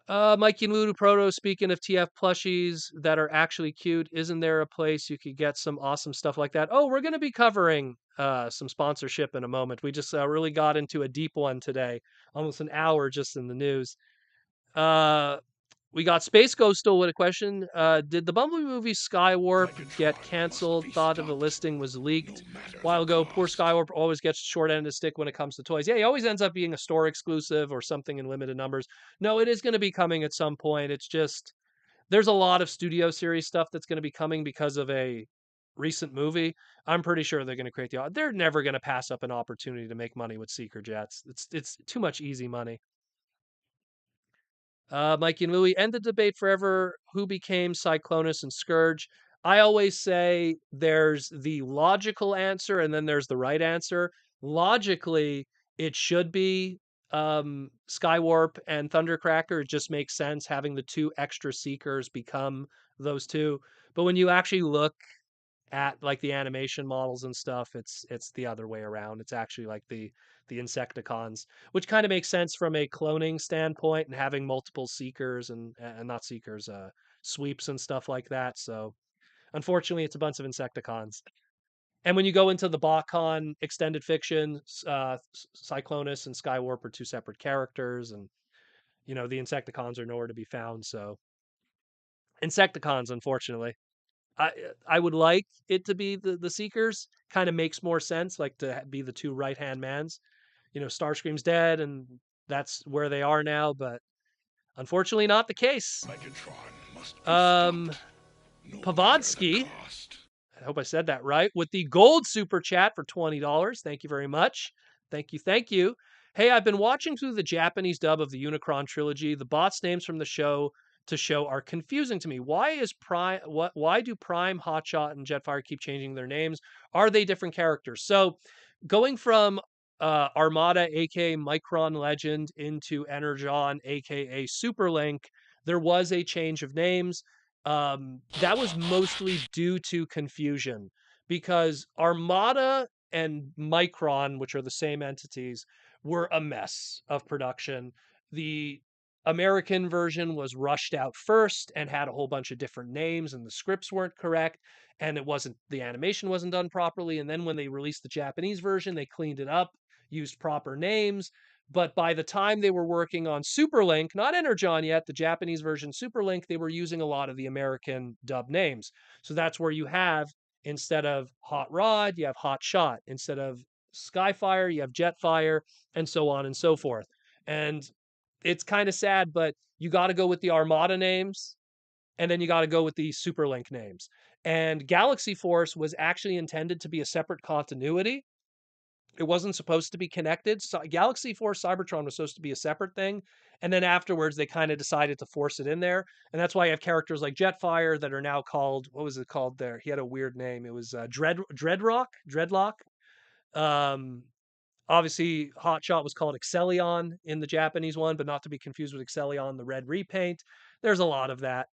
Mikey Ludu Proto, speaking of TF plushies that are actually cute, isn't there a place you could get some awesome stuff like that? Oh, we're going to be covering some sponsorship in a moment. We just really got into a deep one today, almost an hour just in the news. We got Space Ghost still with a question. Did the Bumblebee movie Skywarp get canceled? Thought of a listing was leaked a while ago. Poor Skywarp always gets short end of the stick when it comes to toys. Yeah, he always ends up being a store exclusive or something in limited numbers. No, it is going to be coming at some point. It's just there's a lot of studio series stuff that's going to be coming because of a recent movie. I'm pretty sure they're going to create they're never going to pass up an opportunity to make money with Seeker Jets. It's too much easy money. Mikey and Louie, end the debate forever. Who became Cyclonus and Scourge? I always say there's the logical answer and then there's the right answer. Logically, it should be Skywarp and Thundercracker. It just makes sense having the two extra Seekers become those two. But when you actually look at like the animation models and stuff, it's the other way around. It's actually like the Insecticons, which kind of makes sense from a cloning standpoint and having multiple seekers and not seekers, sweeps and stuff like that. So unfortunately, it's a bunch of Insecticons. And when you go into the BotCon extended fiction, Cyclonus and Skywarp are two separate characters, and the Insecticons are nowhere to be found. So Insecticons, unfortunately. I I would like it to be the Seekers. Kind of makes more sense, like to be the two right hand mans. Starscream's dead, and that's where they are now. But unfortunately, not the case. Um, Pavodsky, I hope I said that right, with the gold super chat for $20. Thank you very much. Thank you, thank you. Hey, I've been watching through the Japanese dub of the Unicron trilogy. The bots' names from the show are confusing to me. Why do Prime, Hotshot, and Jetfire keep changing their names? Are they different characters? So going from Armada, aka Micron Legend, into Energon, aka Superlink, there was a change of names. That was mostly due to confusion because Armada and Micron, which are the same entities, were a mess of production. The American version was rushed out first and had a whole bunch of different names, and the scripts weren't correct, and the animation wasn't done properly. And then when they released the Japanese version, they cleaned it up, used proper names. But by the time they were working on Superlink, not Energon yet, the Japanese version Superlink, they were using a lot of the American dub names. So that's where you have, instead of Hot Rod, you have Hot Shot. Instead of Skyfire, you have Jetfire, and so on and so forth. And it's kind of sad, but you got to go with the Armada names, and then you got to go with the Superlink names. And Galaxy Force was actually intended to be a separate continuity. It wasn't supposed to be connected. So Galaxy Force Cybertron was supposed to be a separate thing. And then afterwards, they kind of decided to force it in there. And that's why you have characters like Jetfire that are now called, what was it called there? He had a weird name. It was Dreadlock. Um, Obviously, Hotshot was called Excellion in the Japanese one, but not to be confused with Excellion, the red repaint. There's a lot of that.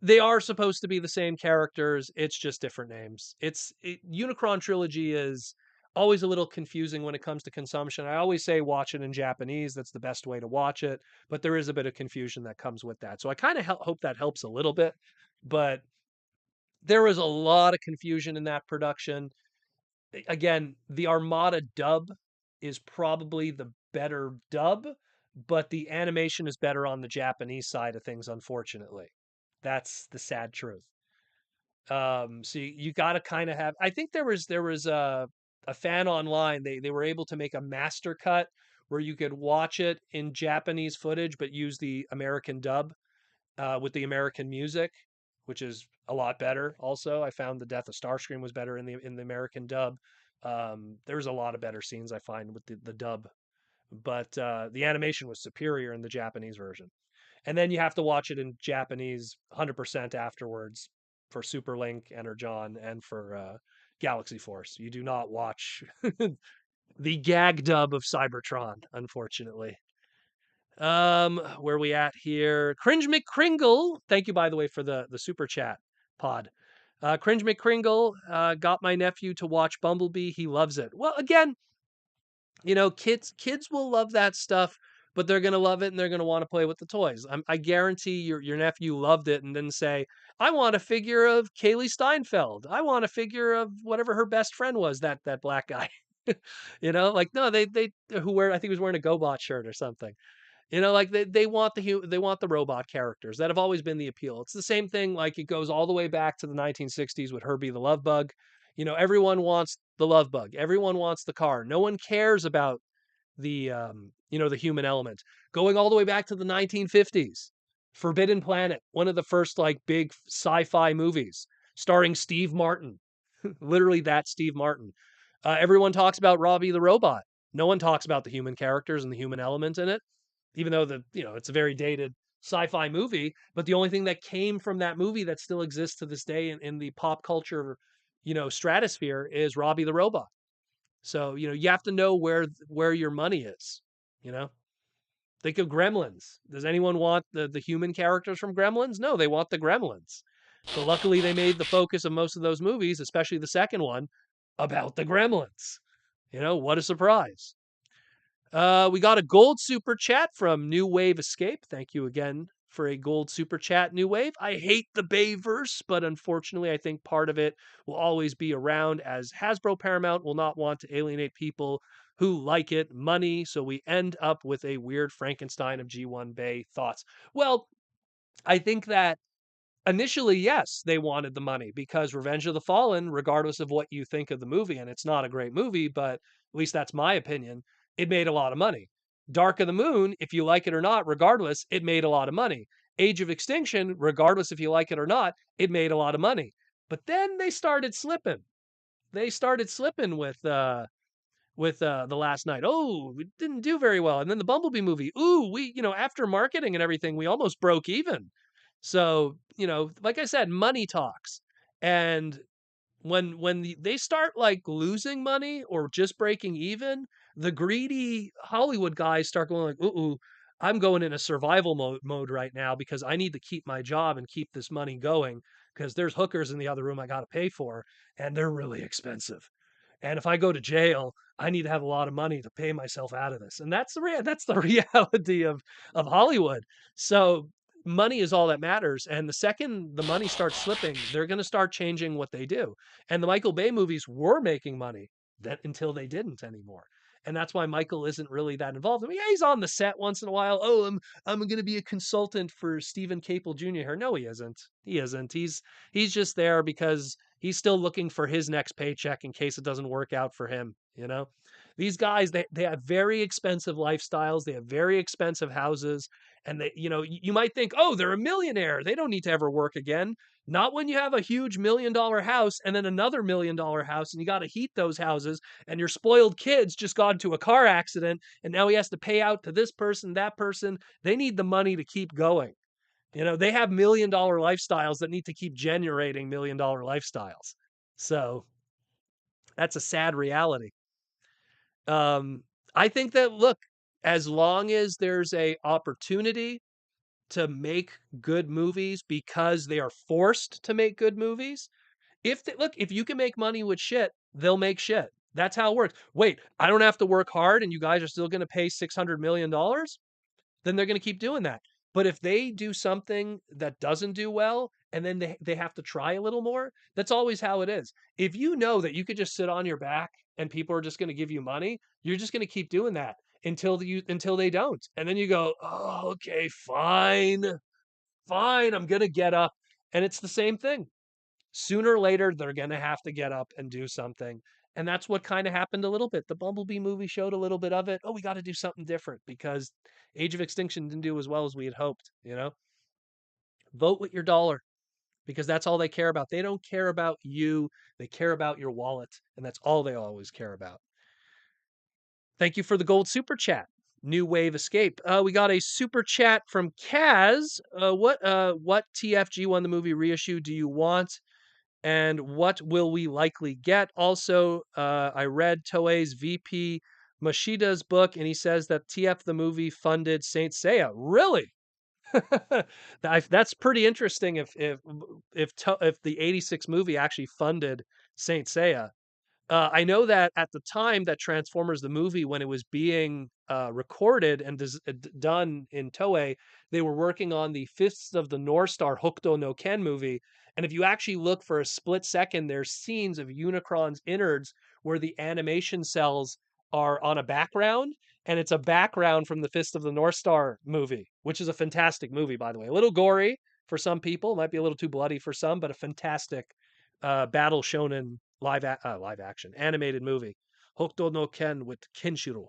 They are supposed to be the same characters. It's just different names. Unicron Trilogy is always a little confusing when it comes to consumption. I always say watch it in Japanese. That's the best way to watch it. But there is a bit of confusion that comes with that. So I kind of hope that helps a little bit. But there was a lot of confusion in that production. Again, the Armada dub is probably the better dub, but the animation is better on the Japanese side of things, unfortunately. That's the sad truth. So you got to kind of have. I think there was a fan online. They were able to make a master cut where you could watch it in Japanese footage, but use the American dub with the American music, which is a lot better. Also, I found the Death of Starscream was better in the American dub. There's a lot of better scenes I find with the dub, but the animation was superior in the Japanese version. And then you have to watch it in Japanese 100% afterwards for Superlink, Energon, and for Galaxy Force. You do not watch the gag dub of Cybertron, unfortunately. Where we at here? Cringe McCringle. Thank you, by the way, for the super chat pod. Cringe McCringle got my nephew to watch Bumblebee. He loves it. Well, again, kids will love that stuff, but they're gonna love it and they're gonna want to play with the toys. I guarantee your nephew loved it and didn't say, "I want a figure of Kaylee Steinfeld. I want a figure of whatever her best friend was, that black guy." Like no, they who wear I think he was wearing a GoBot shirt or something. Like they want they want the robot characters that have always been the appeal. It's the same thing. Like it goes all the way back to the 1960s with Herbie the Love Bug. Everyone wants the Love Bug. Everyone wants the car. No one cares about the human element. Going all the way back to the 1950s, Forbidden Planet, one of the first like big sci-fi movies starring Steve Martin. Literally that Steve Martin. Everyone talks about Robbie the Robot. No one talks about the human characters and the human element in it, even though it's a very dated sci-fi movie. But the only thing that came from that movie that still exists to this day in the pop culture, stratosphere is Robbie the Robot. So you have to know where your money is. You know, think of Gremlins. Does anyone want the human characters from Gremlins? No, they want the Gremlins. So luckily they made the focus of most of those movies, especially the second one, about the Gremlins. What a surprise. We got a gold super chat from New Wave Escape. Thank you again for a gold super chat, New Wave. I hate the Bayverse, but unfortunately, I think part of it will always be around, as Hasbro Paramount will not want to alienate people who like it money. So we end up with a weird Frankenstein of G1 Bay thoughts. Well, I think that initially, yes, they wanted the money because Revenge of the Fallen, regardless of what you think of the movie, and it's not a great movie, but at least that's my opinion, it made a lot of money. Dark of the Moon, if you like it or not, regardless, it made a lot of money. Age of Extinction, regardless if you like it or not, it made a lot of money. But then they started slipping. They started slipping with the last night. Oh, we didn't do very well. And then the Bumblebee movie. Ooh, after marketing and everything, we almost broke even. So, like I said, money talks. And when they start like losing money or just breaking even, the greedy Hollywood guys start going like, "Ooh, I'm going in a survival mode right now because I need to keep my job and keep this money going because there's hookers in the other room I got to pay for and they're really expensive." And if I go to jail, I need to have a lot of money to pay myself out of this. And that's the reality of Hollywood. So money is all that matters. And the second the money starts slipping, they're going to start changing what they do. And the Michael Bay movies were making money that until they didn't anymore. And that's why Michael isn't really that involved. I mean, yeah, he's on the set once in a while. Oh, I'm going to be a consultant for Stephen Caple Jr. here. No, he isn't. He isn't. He's just there because he's still looking for his next paycheck in case it doesn't work out for him, you know? These guys, they have very expensive lifestyles, they have very expensive houses, and they, you might think, "Oh, they're a millionaire. They don't need to ever work again." Not when you have a huge $1 million house and then another $1 million house and you got to heat those houses and your spoiled kids just got into a car accident and now he has to pay out to this person, that person. They need the money to keep going. They have $1 million lifestyles that need to keep generating $1 million lifestyles. So that's a sad reality. Um, I think that look, as long as there's a opportunity to make good movies because they are forced to make good movies, if you can make money with shit, they'll make shit. That's how it works. Wait, I don't have to work hard and you guys are still going to pay $600 million? Then they're going to keep doing that. But if they do something that doesn't do well and then they have to try a little more, that's always how it is. If you know that you could just sit on your back and people are just going to give you money, you're just going to keep doing that until they don't. And then you go, "Oh, okay, fine. Fine, I'm going to get up." And it's the same thing. Sooner or later they're going to have to get up and do something. And that's what kind of happened a little bit. The Bumblebee movie showed a little bit of it. Oh, we got to do something different because Age of Extinction didn't do as well as we had hoped. Vote with your dollar because that's all they care about. They don't care about you, they care about your wallet, and that's all they always care about. Thank you for the gold super chat. New Wave Escape. We got a super chat from Kaz. What TFG won the movie reissue do you want? And what will we likely get? Also, I read Toei's VP Mashida's book, and he says that TF the movie funded Saint Seiya. Really? That's pretty interesting. If the '86 movie actually funded Saint Seiya, I know that at the time that Transformers the movie, when it was being recorded and done in Toei, they were working on the Fists of the North Star Hokuto no Ken movie. And if you actually look for a split second, there's scenes of Unicron's innards where the animation cells are on a background, and it's a background from the Fist of the North Star movie, which is a fantastic movie, by the way. A little gory for some people, might be a little too bloody for some, but a fantastic battle shonen live action animated movie, Hokuto no Ken with Kenshiro.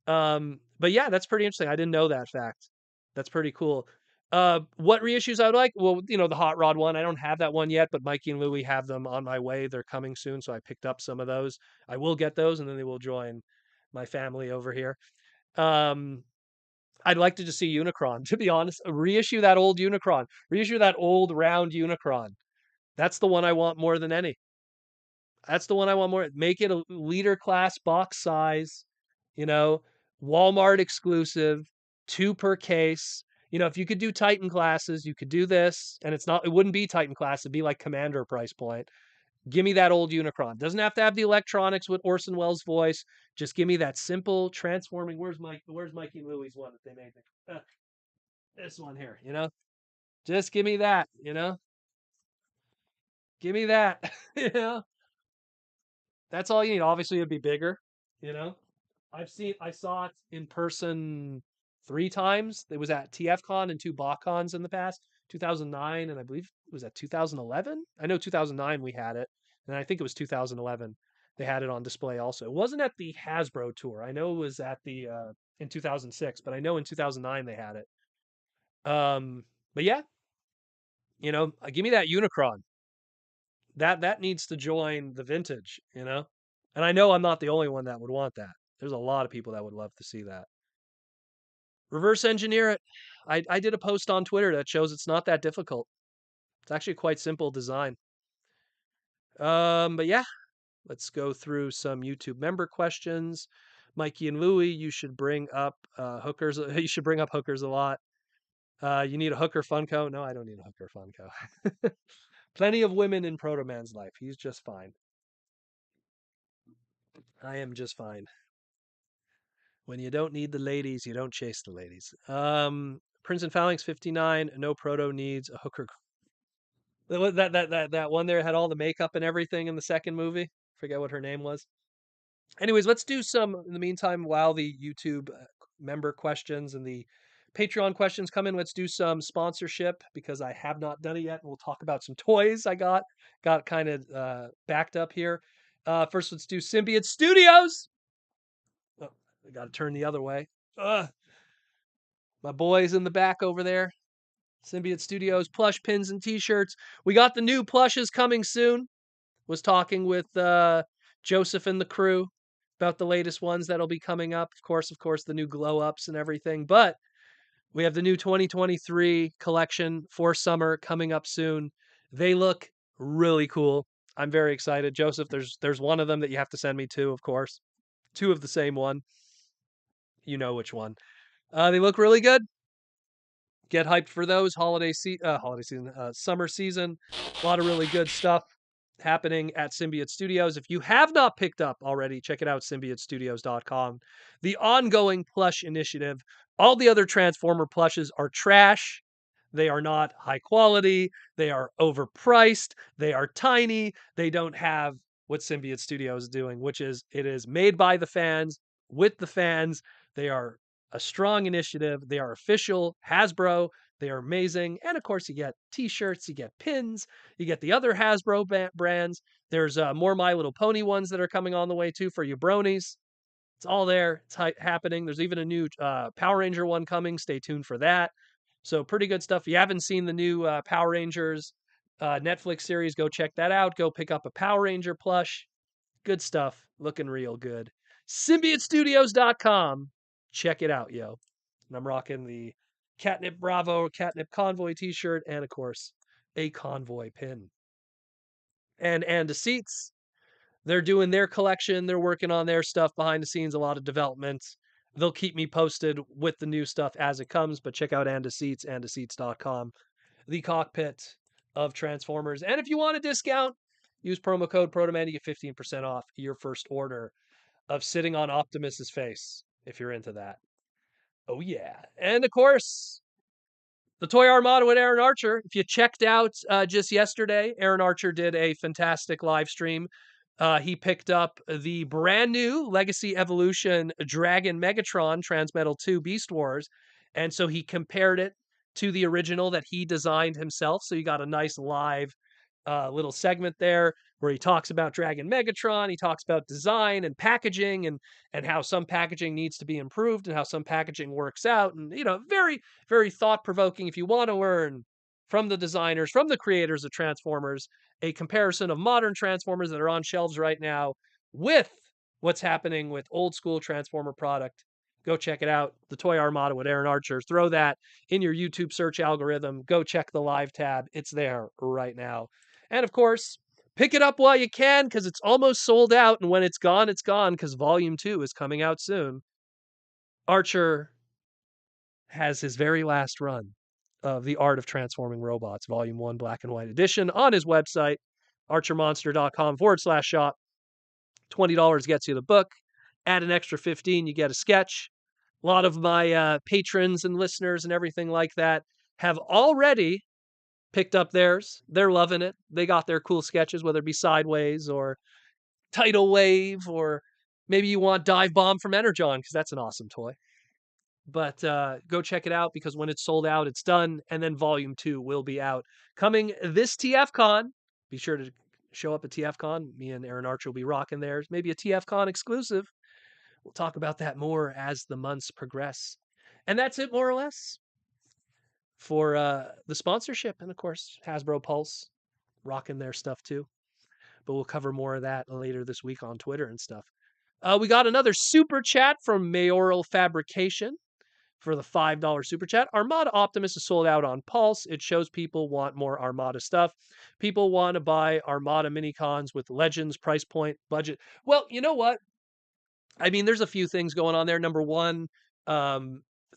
But yeah, that's pretty interesting. I didn't know that fact. That's pretty cool. What reissues I would like? Well, the Hot Rod one. I don't have that one yet, but Mikey and Louie have them on my way. They're coming soon, so I picked up some of those. I will get those, and then they will join my family over here. Um, I'd like to just see Unicron. To be honest, reissue that old Unicron. Reissue that old round Unicron. That's the one I want more than any. That's the one I want more. Make it a leader class box size, you know, Walmart exclusive, 2 per case. If you could do Titan classes, you could do this, and it wouldn't be Titan class, it'd be like Commander price point. Give me that old Unicron. Doesn't have to have the electronics with Orson Welles' voice. Just give me that simple transforming. Where's Mikey and Louie's one that they made? This one here. Just give me that. Give me that. you know. That's all you need. Obviously, it'd be bigger, you know. I saw it in person 3 times. It was at TFCon and 2 BotCons in the past, 2009, and I believe it was at 2011. I know 2009 we had it, and I think it was 2011 they had it on display also. It wasn't at the Hasbro tour. I know it was at the in 2006, but I know in 2009 they had it. But yeah, give me that Unicron. That needs to join the vintage. And I know I'm not the only one that would want that. There's a lot of people that would love to see that. Reverse engineer it. I did a post on Twitter that shows it's not that difficult. It's actually a quite simple design. But yeah, let's go through some YouTube member questions. Mikey and Louie, you should bring up hookers. You should bring up hookers a lot. You need a hooker Funko? No, I don't need a hooker Funko. Plenty of women in Proto Man's life. He's just fine. I am just fine. When you don't need the ladies, you don't chase the ladies. Prince and Phalanx 59. No proto needs a hooker. That one there had all the makeup and everything in the second movie. Forget what her name was. Anyways, let's do some in the meantime while the YouTube member questions and the Patreon questions come in. Let's do some sponsorship because I have not done it yet. We'll talk about some toys I got kind of backed up here. First, let's do Symbiote Studios. Oh, I got to turn the other way. Ugh. My boys in the back over there. Symbiote Studios, plush pins and t-shirts. We got the new plushes coming soon. Was talking with Joseph and the crew about the latest ones that'll be coming up. Of course, the new glow ups and everything. But we have the new 2023 collection for summer coming up soon. They look really cool. I'm very excited. Joseph, there's one of them that you have to send me two, of course. Two of the same one. You know which one. They look really good. Get hyped for those holiday season, summer season. A lot of really good stuff happening at Symbiote Studios. If you have not picked up already, check it out, symbiotestudios.com. The ongoing plush initiative. All the other Transformer plushes are trash. They are not high quality. They are overpriced. They are tiny. They don't have what Symbiote Studios is doing, which is it is made by the fans, with the fans. They are a strong initiative. They are official Hasbro. They are amazing. And of course, you get t-shirts, you get pins, you get the other Hasbro brands. There's more My Little Pony ones that are coming on the way too for you bronies. It's all there. It's happening. There's even a new Power Ranger one coming. Stay tuned for that. So pretty good stuff. If you haven't seen the new Power Rangers Netflix series, go check that out. Go pick up a Power Ranger plush. Good stuff. Looking real good. SymbioteStudios.com. Check it out, yo. And I'm rocking the Catnip Bravo, Catnip Convoy t-shirt, and of course, a Convoy pin. And the seats, they're doing their collection. They're working on their stuff behind the scenes, a lot of development. They'll keep me posted with the new stuff as it comes, but check out Andaseats, andaseats.com, the cockpit of Transformers. And if you want a discount, use promo code PROTOMAN to get 15% off your first order of sitting on Optimus's face, if you're into that. Oh, yeah. And of course, the Toy Armada with Aaron Archer. If you checked out just yesterday, Aaron Archer did a fantastic live stream. He picked up the brand new Legacy Evolution Dragon Megatron Transmetal 2 Beast Wars. And so he compared it to the original that he designed himself. So you got a nice live little segment there where he talks about Dragon Megatron. He talks about design and packaging and how some packaging needs to be improved and how some packaging works out. And, very, very thought provoking. If you want to learn from the designers, from the creators of Transformers, a comparison of modern Transformers that are on shelves right now with what's happening with old school Transformer product. Go check it out. The Toy Armada with Aaron Archer. Throw that in your YouTube search algorithm. Go check the live tab. It's there right now. And of course, pick it up while you can because it's almost sold out. And when it's gone because Volume 2 is coming out soon. Archer has his very last run of The Art of Transforming Robots, Volume 1 Black and White Edition on his website, archermonster.com/shop. $20 gets you the book. Add an extra 15, you get a sketch. A lot of my patrons and listeners and everything like that have already picked up theirs. They're loving it. They got their cool sketches, whether it be Sideways or Tidal Wave, or maybe you want Dive Bomb from Energon, because that's an awesome toy. But go check it out, because when it's sold out, it's done. And then Volume 2 will be out. Coming this TFCon. Be sure to show up at TFCon. Me and Aaron Archer will be rocking there. Maybe a TFCon exclusive. We'll talk about that more as the months progress. And that's it, more or less, for the sponsorship. And of course, Hasbro Pulse, rocking their stuff too. But we'll cover more of that later this week on Twitter and stuff. We got another super chat from Mayoral Fabrication for the $5 super chat. Armada Optimus is sold out on Pulse. It shows people want more Armada stuff. People want to buy Armada Minicons with Legends, price point, budget. Well, you know what? I mean, there's a few things going on there. Number one,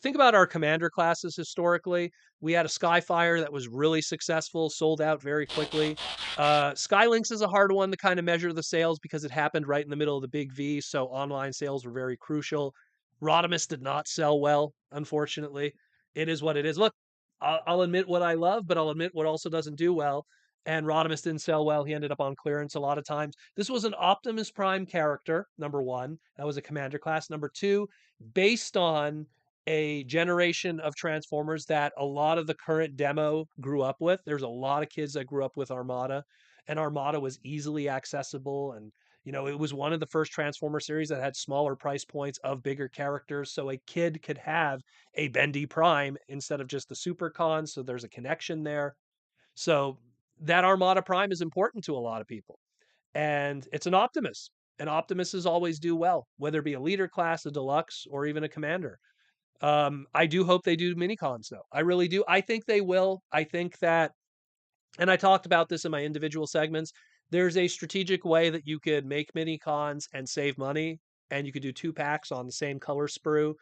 think about our commander classes historically. We had a Skyfire that was really successful, sold out very quickly. Skylynx is a hard one to kind of measure the sales because it happened right in the middle of the big V, so online sales were very crucial. Rodimus did not sell well, unfortunately. It is what it is. Look, I'll admit what I love, but I'll admit what also doesn't do well. And Rodimus didn't sell well. He ended up on clearance a lot of times. This was an Optimus Prime character, number one. That was a commander class. Number two, based on a generation of Transformers that a lot of the current demo grew up with. There's a lot of kids that grew up with Armada, and Armada was easily accessible. And, it was one of the first Transformer series that had smaller price points of bigger characters. So a kid could have a Bendy Prime instead of just the Supercon. So there's a connection there. So that Armada Prime is important to a lot of people. And it's an Optimus. And Optimuses always do well, whether it be a leader class, a deluxe, or even a commander. I do hope they do Minicons, though. I really do. I think they will. I think that, and I talked about this in my individual segments, there's a strategic way that you could make Minicons and save money, and you could do 2 packs on the same color sprue.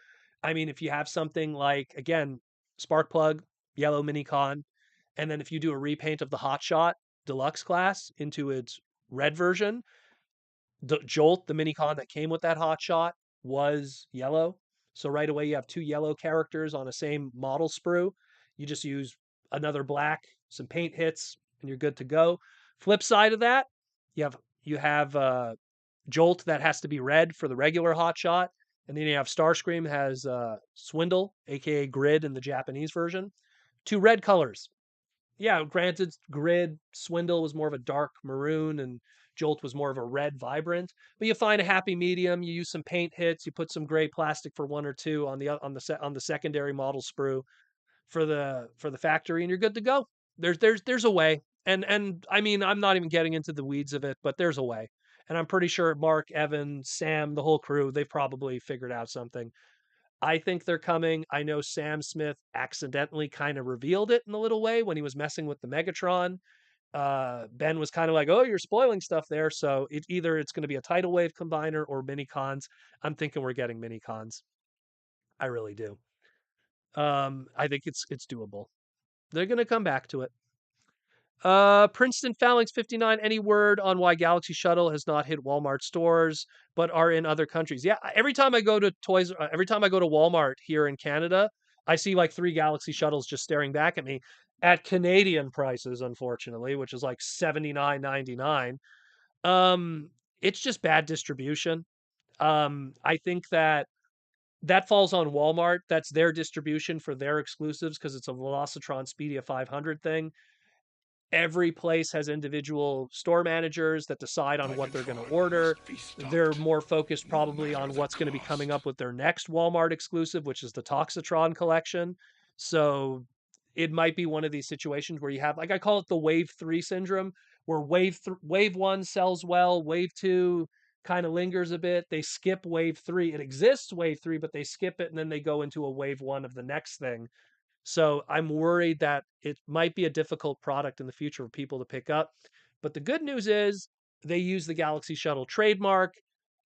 I mean, if you have something like, again, Sparkplug, yellow Minicon, and then if you do a repaint of the Hotshot Deluxe class into its red version, Jolt, the Minicon that came with that Hotshot, was yellow. So right away you have 2 yellow characters on a same model sprue. You just use another black, some paint hits, and you're good to go. Flip side of that, you have Jolt that has to be red for the regular Hotshot, and then you have Starscream has Swindle, aka Grid in the Japanese version. 2 red colors. Yeah, granted, Grid Swindle was more of a dark maroon, and Jolt was more of a red vibrant. But you find a happy medium. You use some paint hits. You put some gray plastic for 1 or 2 on the secondary model sprue for the factory, and you're good to go. There's a way. And I mean, I'm not even getting into the weeds of it, but there's a way. And I'm pretty sure Mark, Evan, Sam, the whole crew, they've probably figured out something. I think they're coming. I know Sam Smith accidentally kind of revealed it in a little way when he was messing with the Megatron. Ben was kind of like, "Oh, you're spoiling stuff there." So it's going to be a tidal wave combiner or Minicons. I'm thinking we're getting Minicons. I really do. I think it's doable. They're going to come back to it. Princeton Phalanx 59. Any word on why Galaxy Shuttle has not hit Walmart stores but are in other countries? Yeah, every time I go to Walmart here in Canada, I see like 3 Galaxy Shuttles just staring back at me at Canadian prices, unfortunately, which is like $79.99. Um, it's just bad distribution. I think that falls on Walmart. That's their distribution for their exclusives because it's a Velocitron Speedia 500 thing. Every place has individual store managers that decide on what they're going to order. They're more focused probably on what's going to be coming up with their next Walmart exclusive, which is the Toxitron collection. So it might be one of these situations where you have, like, I call it the wave 3 syndrome, where wave 1 sells well, wave 2 kind of lingers a bit. They skip wave 3. It exists wave 3, but they skip it and then they go into a wave 1 of the next thing. So I'm worried that it might be a difficult product in the future for people to pick up. But the good news is they use the Galaxy Shuttle trademark.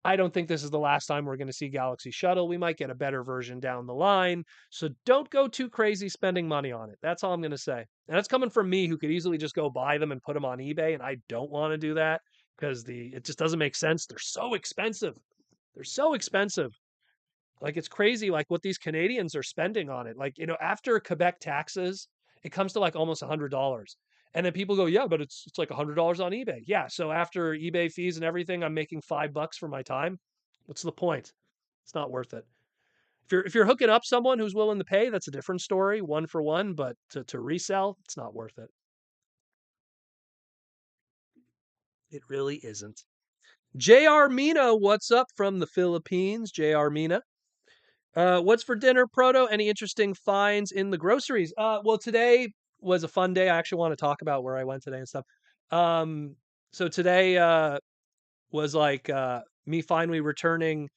I don't think this is the last time we're going to see Galaxy Shuttle. We might get a better version down the line. So don't go too crazy spending money on it. That's all I'm going to say. And that's coming from me, who could easily just go buy them and put them on eBay. And I don't want to do that because it just doesn't make sense. They're so expensive. They're so expensive. Like, it's crazy, like, what these Canadians are spending on it. Like, after Quebec taxes, it comes to, like, almost $100. And then people go, "Yeah, but it's like $100 on eBay." Yeah, so after eBay fees and everything, I'm making $5 for my time. What's the point? It's not worth it. If you're hooking up someone who's willing to pay, that's a different story, one for one, but to resell, it's not worth it. It really isn't. JR Mina, what's up from the Philippines? JR Mina. What's for dinner, Proto? Any interesting finds in the groceries? Well, today was a fun day. I actually want to talk about where I went today and stuff. Um, so today was like me finally returning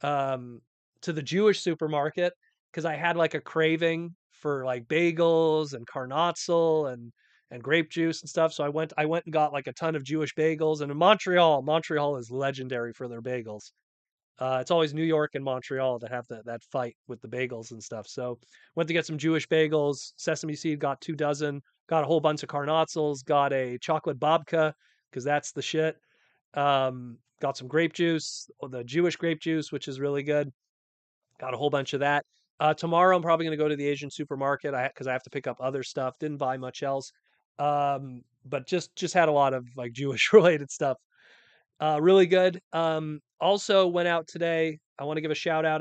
um, to the Jewish supermarket because I had like a craving for like bagels and carnatzel and grape juice and stuff. So I went and got like a ton of Jewish bagels. And in Montreal is legendary for their bagels. It's always New York and Montreal that have that fight with the bagels and stuff. So went to get some Jewish bagels, sesame seed, got 2 dozen, got a whole bunch of carnotzels, got a chocolate babka because that's the shit. Got some grape juice, the Jewish grape juice, which is really good. Got a whole bunch of that. Tomorrow I'm probably going to go to the Asian supermarket because I have to pick up other stuff. Didn't buy much else, but just had a lot of like Jewish related stuff. Really good. Also went out today. I want to give a shout out.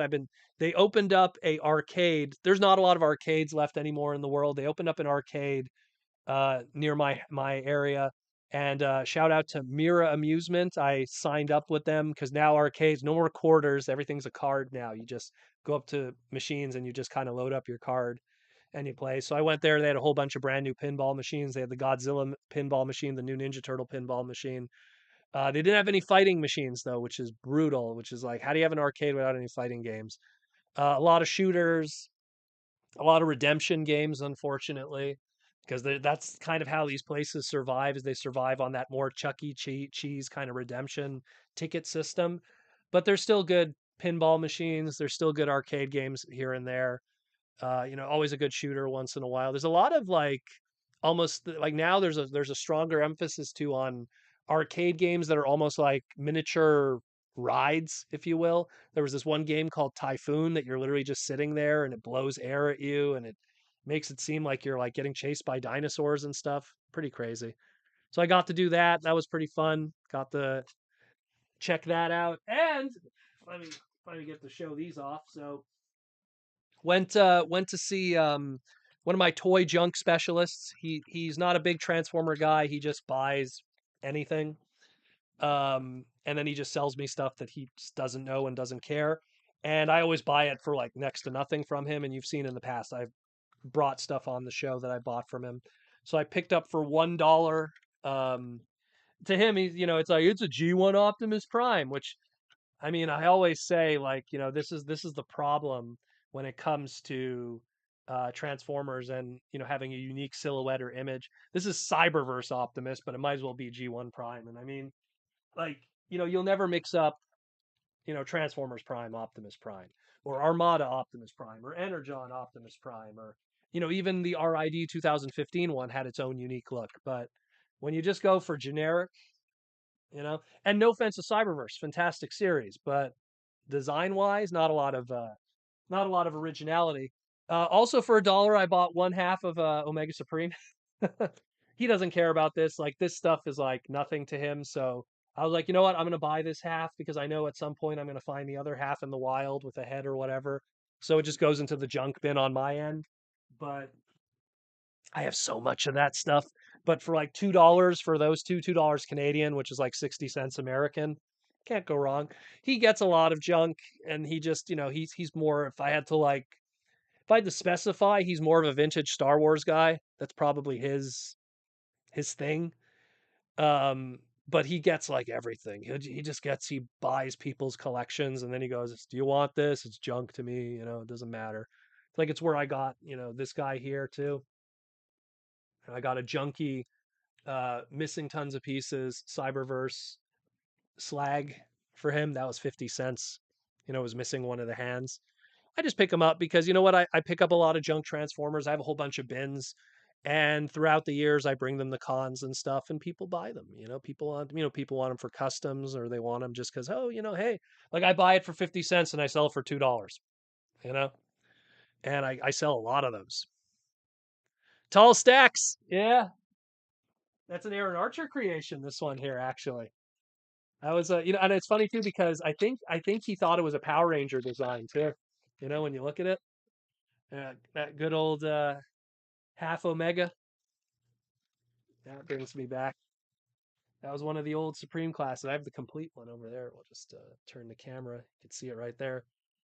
They opened up a arcade. There's not a lot of arcades left anymore in the world. They opened up an arcade near my area. And shout out to Mira Amusement. I signed up with them because now arcades, no more quarters. Everything's a card now. You just go up to machines and you just kind of load up your card and you play. So I went there. They had a whole bunch of brand new pinball machines. They had the Godzilla pinball machine, the new Ninja Turtle pinball machine. They didn't have any fighting machines though, which is brutal. Which is like, how do you have an arcade without any fighting games? A lot of shooters, a lot of redemption games, unfortunately, because that's kind of how these places survive. Is they survive on that more Chuck E. Cheese kind of redemption ticket system. But they're still good pinball machines. There's still good arcade games here and there. Always a good shooter once in a while. There's a lot of like almost like now there's a stronger emphasis too on arcade games that are almost like miniature rides, if you will. There was this one game called Typhoon that you're literally just sitting there and it blows air at you and it makes it seem like you're like getting chased by dinosaurs and stuff. Pretty crazy. So I got to do that. That was pretty fun. Got to check that out. And let me get to show these off. So went to see one of my toy junk specialists. He's not a big Transformer guy. He just buys anything. And then he just sells me stuff that he just doesn't know and doesn't care. And I always buy it for like next to nothing from him. And you've seen in the past, I've brought stuff on the show that I bought from him. So I picked up for $1. Um, to him, it's like it's a G1 Optimus Prime, which I mean, I always say like, this is the problem when it comes to Transformers and having a unique silhouette or image. This is Cyberverse Optimus, but it might as well be G1 Prime. And I mean, like, you'll never mix up, Transformers Prime, Optimus Prime, or Armada Optimus Prime, or Energon Optimus Prime, or even the RID 2015 one had its own unique look. But when you just go for generic, and no offense to Cyberverse, fantastic series, but design wise, not a lot of originality. Also for $1, I bought one half of Omega Supreme. He doesn't care about this. Like this stuff is like nothing to him. So I was like, you know what? I'm gonna buy this half because I know at some point I'm gonna find the other half in the wild with a head or whatever. So it just goes into the junk bin on my end. But I have so much of that stuff. But for like $2 for those $2 Canadian, which is like 60 cents American, can't go wrong. He gets a lot of junk and he just, he's more, if I had to specify, he's more of a vintage Star Wars guy. That's probably his thing. Um, but he gets like everything. He buys people's collections and then he goes, "Do you want this? It's junk to me, it doesn't matter." It's like it's where I got, this guy here too. I got a junky, missing tons of pieces, Cyberverse Slag for him. That was 50 cents. It was missing one of the hands. I just pick them up because you know what? I pick up a lot of junk Transformers. I have a whole bunch of bins. And throughout the years, I bring them to cons and stuff, and people buy them. People want them for customs, or they want them just because, hey, like I buy it for 50 cents and I sell it for $2. You know, and I sell a lot of those tall stacks. Yeah, that's an Aaron Archer creation. This one here, actually. I was, and it's funny too because I think he thought it was a Power Ranger design too. When you look at it, that good old half Omega, that brings me back. That was one of the old Supreme classes. I have the complete one over there. We'll just turn the camera. You can see it right there.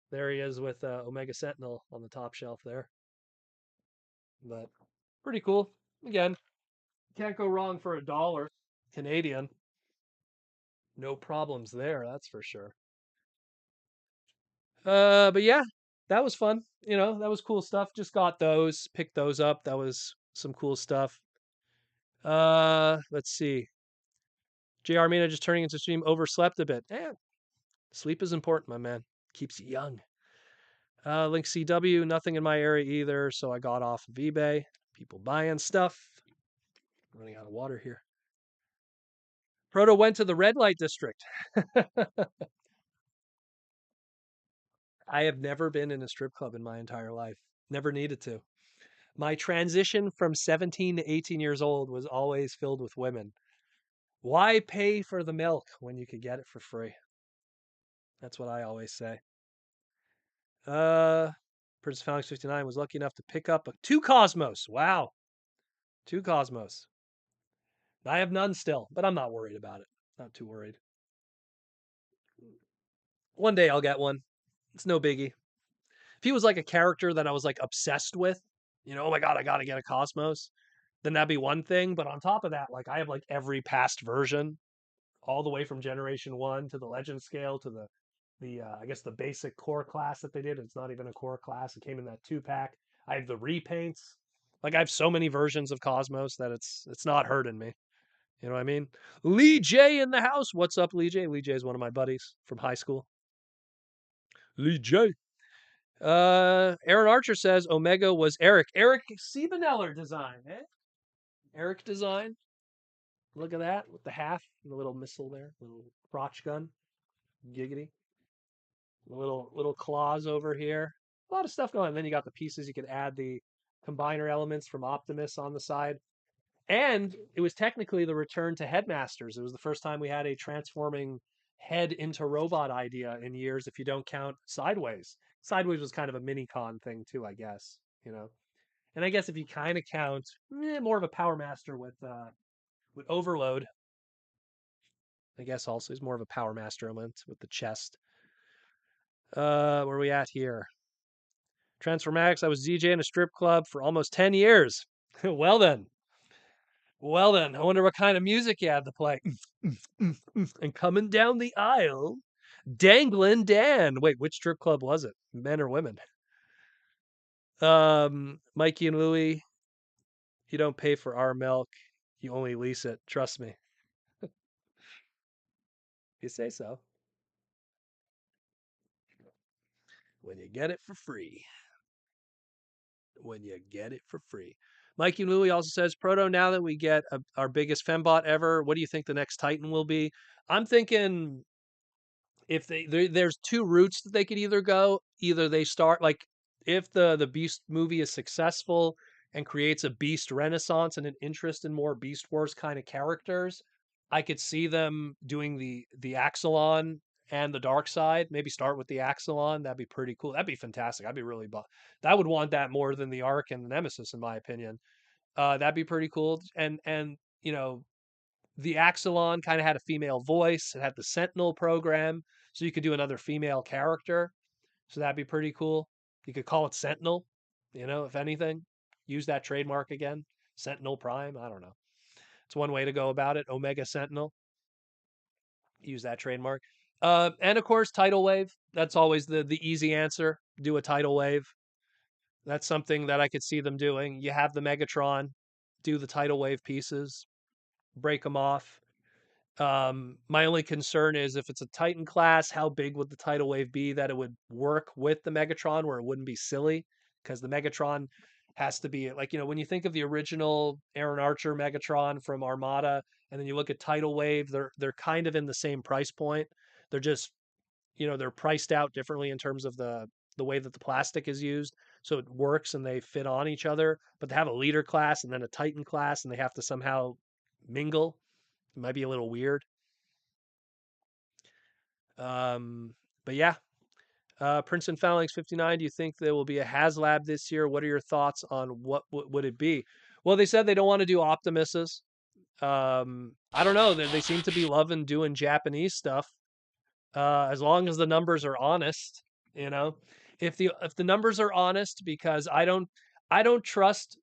There he is with Omega Sentinel on the top shelf there. But pretty cool. Again, can't go wrong for $1 Canadian. No problems there, that's for sure. But yeah, that was fun. That was cool stuff. Just got those, picked those up. That was some cool stuff. Let's see. JR Mina just turning into stream overslept a bit. Sleep is important, my man. Keeps you young. Link CW, nothing in my area either, so I got off of eBay. People buying stuff. Running out of water here. Proto went to the red light district. I have never been in a strip club in my entire life. Never needed to. My transition from 17 to 18 years old was always filled with women. Why pay for the milk when you could get it for free? That's what I always say. Uh, Prince Phalanx 59 was lucky enough to pick up two Cosmos. Wow. Two Cosmos. I have none still, but I'm not worried about it. Not too worried. One day I'll get one. It's no biggie. If he was like a character that I was like obsessed with, oh my god, I gotta get a Cosmos, then that'd be one thing. But on top of that, like I have like every past version, all the way from Generation One to the Legend scale to the I guess the basic core class that they did. It's not even a core class. It came in that 2-pack. I have the repaints. Like I have so many versions of Cosmos that it's not hurting me. You know what I mean? Lee J in the house. What's up, Lee J? Lee J is one of my buddies from high school. Lee J. Aaron Archer says Omega was Eric Siebeneller design, eh? Eric design. Look at that with the half and the little missile there, little crotch gun, giggity. Little claws over here. A lot of stuff going on. And then you got the pieces. You could add the combiner elements from Optimus on the side. And it was technically the return to Headmasters. It was the first time we had a transforming head into robot idea in years, if you don't count Sideways. Sideways was kind of a Minicon thing too, I guess. And I guess if you kind of count, more of a Power Master with Overload. I guess also he's more of a Power Master element with the chest. Where are we at here? Transformax, I was DJ in a strip club for almost 10 years. Well then. Well then, I wonder what kind of music you had to play. And coming down the aisle, Danglin' Dan. Wait, which strip club was it? Men or women? Mikey and Louie, you don't pay for our milk. You only lease it. Trust me. You say so. When you get it for free. When you get it for free. Mikey Louie also says, Proto, now that we get our biggest fembot ever, what do you think the next Titan will be? I'm thinking if there's two routes that they could either go. Either they start like if the Beast movie is successful and creates a Beast renaissance and an interest in more Beast Wars kind of characters, I could see them doing the Axelon and the Dark Side. Maybe start with the Axelon. That'd be pretty cool. That'd be fantastic. I'd be really that would want that more than the Arc and the Nemesis, in my opinion. That'd be pretty cool. And the Axelon kind of had a female voice. It had the Sentinel program, so you could do another female character. So that'd be pretty cool. You could call it Sentinel, if anything. Use that trademark again. Sentinel Prime. I don't know. It's one way to go about it. Omega Sentinel. Use that trademark. And of course, tidal wave. That's always the easy answer. Do a tidal wave. That's something that I could see them doing. You have the Megatron, do the tidal wave pieces, break them off. My only concern is if it's a Titan class, how big would the tidal wave be that it would work with the Megatron where it wouldn't be silly? Because the Megatron has to be like, when you think of the original Aaron Archer Megatron from Armada, and then you look at tidal wave, they're kind of in the same price point. They're just, they're priced out differently in terms of the way that the plastic is used. So it works and they fit on each other, but they have a leader class and then a Titan class, and they have to somehow mingle. It might be a little weird. But yeah, Princeton Phalanx 59. Do you think there will be a Haslab this year? What are your thoughts on what would it be? Well, they said they don't want to do Optimuses. I don't know. They seem to be loving doing Japanese stuff. As long as the numbers are honest, if the numbers are honest, because I don't trust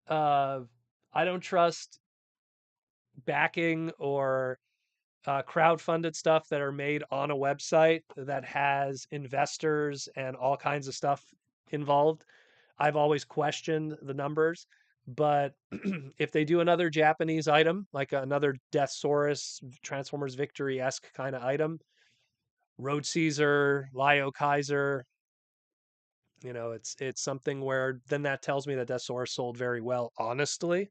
I don't trust backing or crowd-funded stuff that are made on a website that has investors and all kinds of stuff involved. I've always questioned the numbers, but if they do another Japanese item, like another Deathsaurus Transformers Victory-esque kind of item, Road Caesar, Lio Kaiser. It's something where then that tells me that Deathsaurus sold very well, honestly.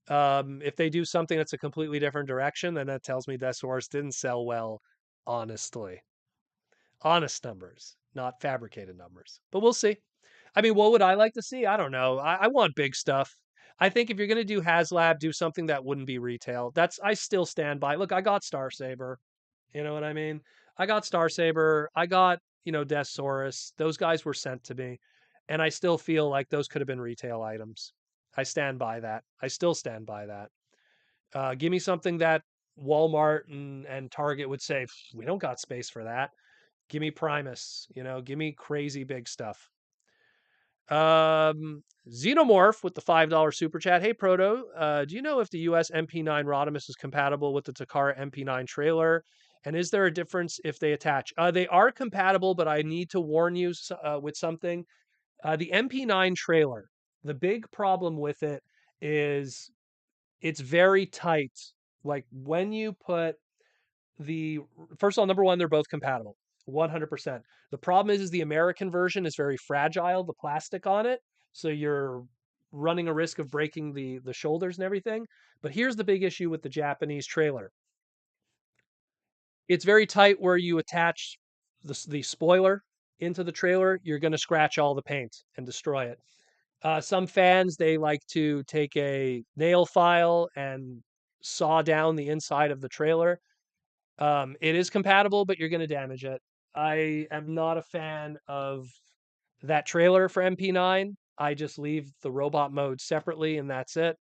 If they do something that's a completely different direction, then that tells me Deathsaurus didn't sell well, honestly. Honest numbers, not fabricated numbers. But we'll see. I mean, what would I like to see? I don't know. I want big stuff. I think if you're going to do Haslab, do something that wouldn't be retail. I still stand by. Look, I got Star Saber. You know what I mean? I got Star Saber. I got, Deathsaurus. Those guys were sent to me. And I still feel like those could have been retail items. I stand by that. I still stand by that. Give me something that Walmart and Target would say, we don't got space for that. Give me Primus, give me crazy big stuff. Xenomorph with the $5 super chat. Hey, Proto, do you know if the US MP9 Rodimus is compatible with the Takara MP9 trailer? And is there a difference if they attach? They are compatible, but I need to warn you with something. The MP9 trailer, the big problem with it is it's very tight. Like when you put the first of all, number one, they're both compatible, 100%. The problem is the American version is very fragile, the plastic on it, so you're running a risk of breaking the shoulders and everything. But here's the big issue with the Japanese trailer. It's very tight where you attach the spoiler into the trailer, you're going to scratch all the paint and destroy it. Some fans, they like to take a nail file and saw down the inside of the trailer. It is compatible, but you're going to damage it. I am not a fan of that trailer for MP9. I just leave the robot mode separately, and that's it.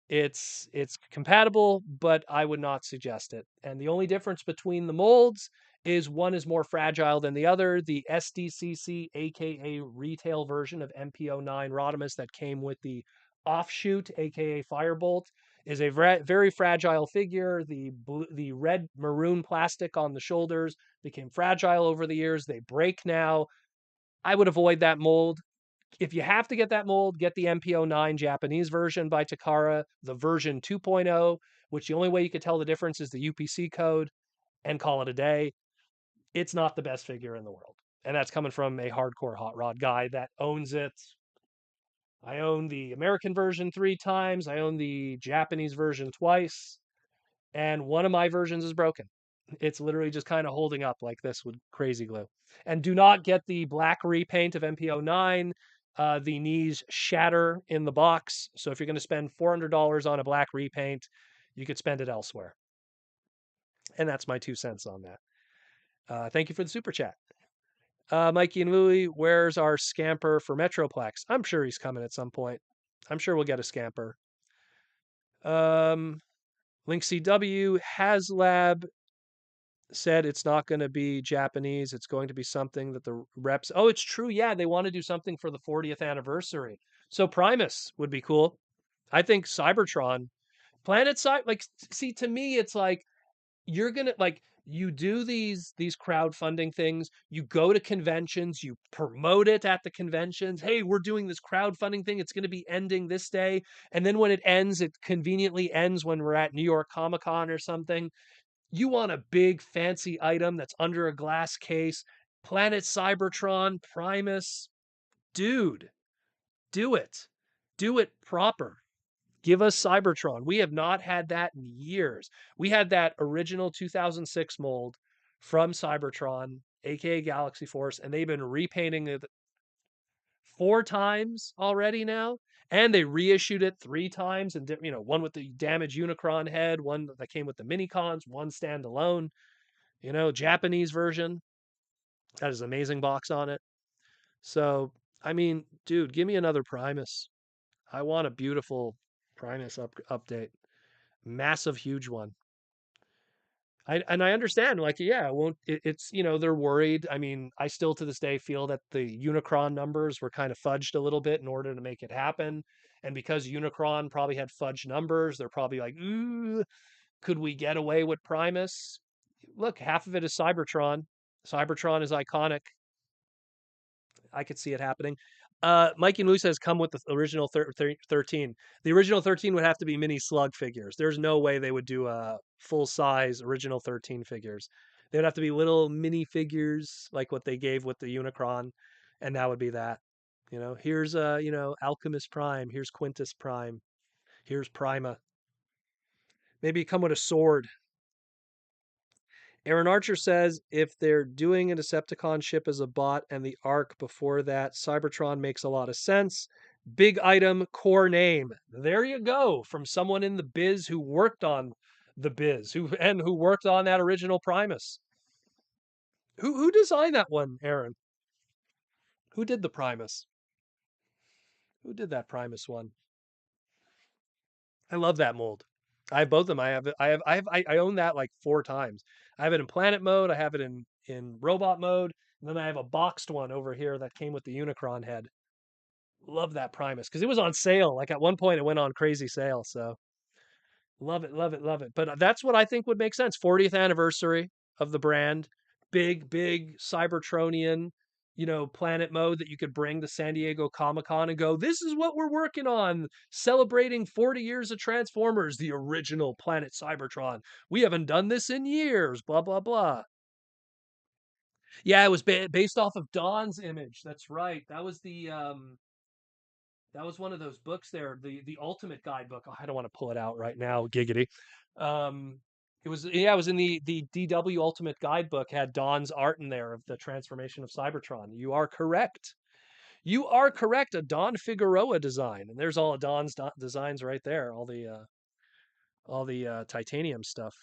It's compatible, but I would not suggest it. And the only difference between the molds is one is more fragile than the other. The SDCC, aka retail version of MP09 Rodimus that came with the offshoot, aka Firebolt, is a very fragile figure. The red maroon plastic on the shoulders became fragile over the years. They break now. I would avoid that mold. If you have to get that mold, get the MPO9 Japanese version by Takara, the version 2.0, which the only way you could tell the difference is the UPC code, and call it a day. It's not the best figure in the world. And that's coming from a hardcore hot rod guy that owns it. I own the American version 3 times. I own the Japanese version twice. And one of my versions is broken. It's literally just kind of holding up like this with crazy glue. And do not get the black repaint of MPO9. The knees shatter in the box. So if you're going to spend $400 on a black repaint, you could spend it elsewhere. And that's my 2 cents on that. Thank you for the super chat. Mikey and Louie, where's our scamper for Metroplex? I'm sure he's coming at some point. I'm sure we'll get a scamper. Link CW, Haslab said it's not going to be Japanese. It's going to be something that the reps. Oh, it's true. Yeah, they want to do something for the 40th anniversary. So Primus would be cool. I think Cybertron, Planet Cyber. Like, see, to me, it's like you're gonna like you do these crowdfunding things. You go to conventions. You promote it at the conventions. Hey, we're doing this crowdfunding thing. It's going to be ending this day, and then when it ends, it conveniently ends when we're at New York Comic Con or something. You want a big fancy item that's under a glass case. Planet Cybertron, Primus. Dude, do it. Do it proper. Give us Cybertron. We have not had that in years. We had that original 2006 mold from Cybertron, aka Galaxy Force, and they've been repainting it 4 times already now. And they reissued it 3 times, and one with the damaged Unicron head, one that came with the Minicons, one standalone. Japanese version that has an amazing box on it. So, I mean, dude, give me another Primus. I want a beautiful Primus update, massive, huge one. I understand, like, yeah, it won't. It's they're worried. I mean, I still to this day feel that the Unicron numbers were kind of fudged a little bit in order to make it happen, and because Unicron probably had fudged numbers, they're probably like, ooh, could we get away with Primus? Look, half of it is Cybertron. Cybertron is iconic. I could see it happening. Mikey Moose has come with the original 13. The original 13 would have to be mini slug figures. There's no way they would do full size original 13 figures. They'd have to be little mini figures like what they gave with the Unicron, and that would be that. Here's Alchemist Prime, here's Quintus Prime, here's Prima. Maybe come with a sword. Aaron Archer says if they're doing a Decepticon ship as a bot and the arc before that, Cybertron makes a lot of sense. Big item, core name. There you go, from someone in the biz who worked on the biz, who worked on that original Primus. Who designed that one, Aaron? Who did the Primus? Who did that Primus one? I love that mold. I have both of them. I own that like 4 times. I have it in planet mode. I have it in robot mode. And then I have a boxed one over here that came with the Unicron head. Love that Primus because it was on sale. Like at one point, it went on crazy sale. So love it, love it, love it. But that's what I think would make sense. 40th anniversary of the brand, big Cybertronian, planet mode that you could bring to San Diego Comic-Con and go, this is what we're working on, celebrating 40 years of Transformers, the original planet Cybertron. We haven't done this in years, blah, blah, blah. Yeah, it was based off of Dawn's image. That's right. That was one of those books there, the Ultimate Guidebook. Oh, I don't want to pull it out right now, giggity. Um, it was in the DW Ultimate Guidebook, had Dawn's art in there of the transformation of Cybertron. You are correct. You are correct. A Dawn Figueroa design, and there's all of Dawn's designs right there. All the titanium stuff.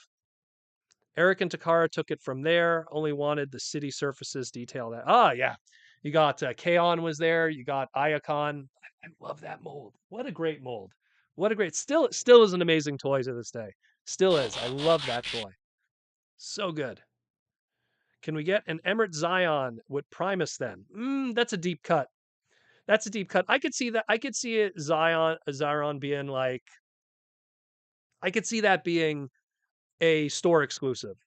Eric and Takara took it from there. Only wanted the city surfaces detailed. Yeah, you got Kaon was there. You got Iacon. I love that mold. What a great mold. What a great. Still is an amazing toy to this day. Still is. I love that toy. So good. Can we get an Emerald Zion with Primus then? That's a deep cut. That's a deep cut. I could see that. I could see it Zion being like. I could see that being a store exclusive.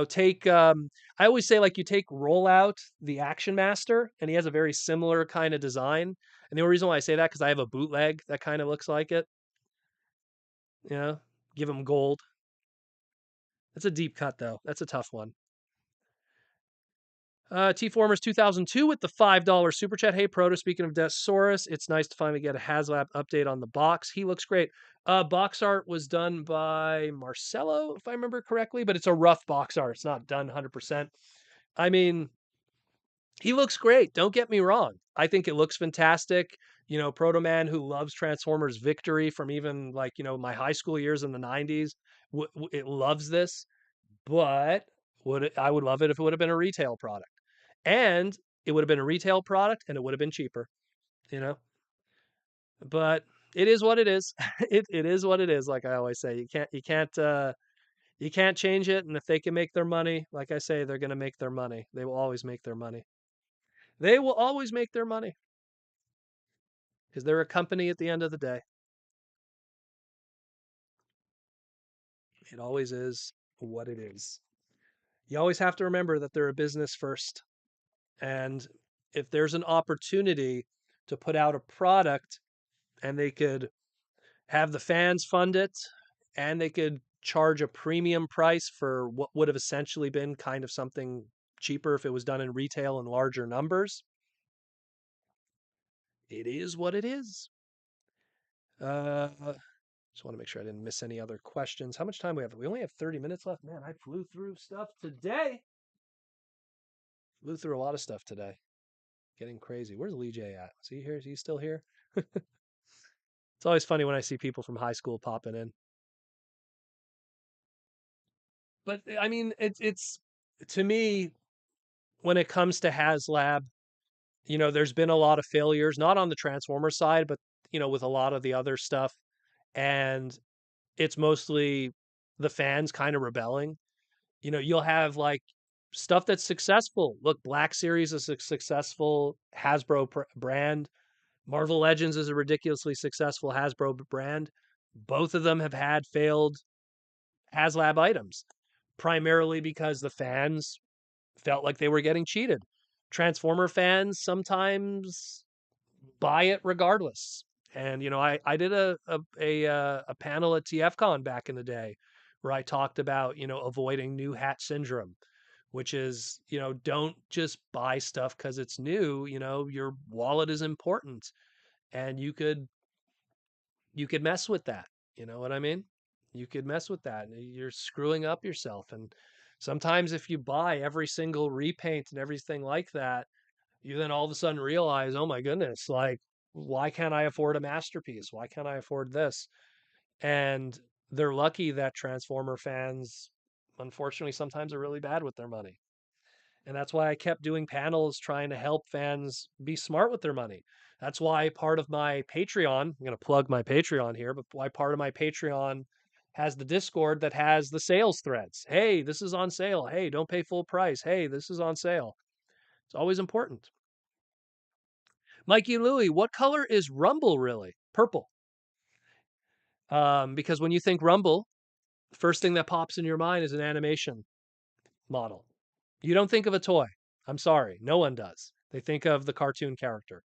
Take I always say, like, you take Rollout, the Action Master, and he has a very similar kind of design. And the only reason why I say that because I have a bootleg that kind of looks like it. You know, give him gold. That's a deep cut though. That's a tough one. T-Formers 2002 with the $5 super chat. Hey, Proto, speaking of Deathsaurus, it's nice to finally get a Haslab update on the box. He looks great. Box art was done by Marcelo, if I remember correctly, but it's a rough box art. It's not done 100%. I mean, he looks great. Don't get me wrong. I think it looks fantastic. Proto Man who loves Transformers Victory from even like, my high school years in the 90s, it loves this, but I would love it if it would have been a retail product. And it would have been a retail product and it would have been cheaper, you know? But it is what it is. It is what it is, like I always say. You can't change it, and if they can make their money, like I say, they're gonna make their money. They will always make their money. They will always make their money. Because they're a company at the end of the day. It always is what it is. You always have to remember that they're a business first. And if there's an opportunity to put out a product and they could have the fans fund it and they could charge a premium price for what would have essentially been kind of something cheaper if it was done in retail in larger numbers, it is what it is. Just want to make sure I didn't miss any other questions. How much time we have? We only have 30 minutes left. Man, I flew through stuff today. Flew through a lot of stuff today. Getting crazy. Where's Lee J at? Is he here? Is he still here? It's always funny when I see people from high school popping in. But I mean, it's to me, when it comes to HasLab, there's been a lot of failures, not on the Transformer side, but with a lot of the other stuff. And it's mostly the fans kind of rebelling. You'll have like stuff that's successful. Look, Black Series is a successful Hasbro brand. Marvel Legends is a ridiculously successful Hasbro brand. Both of them have had failed HasLab items, primarily because the fans felt like they were getting cheated. Transformer fans sometimes buy it regardless. And I did a panel at TFCon back in the day where I talked about avoiding new hat syndrome. which is, don't just buy stuff because it's new. Your wallet is important, and you could mess with that. You know what I mean? You could mess with that. You're screwing up yourself. And sometimes if you buy every single repaint and everything like that, you then all of a sudden realize, oh my goodness, like, why can't I afford a masterpiece? Why can't I afford this? And they're lucky that Transformer fans, unfortunately, sometimes are really bad with their money. And that's why I kept doing panels trying to help fans be smart with their money. That's why part of my Patreon, I'm going to plug my Patreon here, but why part of my Patreon has the Discord that has the sales threads. Hey, this is on sale. Hey, don't pay full price. Hey, this is on sale. It's always important. Mikey Louie, what color is Rumble really? Purple. Because when you think Rumble, the first thing that pops in your mind is an animation model. You don't think of a toy. I'm sorry, no one does. They think of the cartoon character,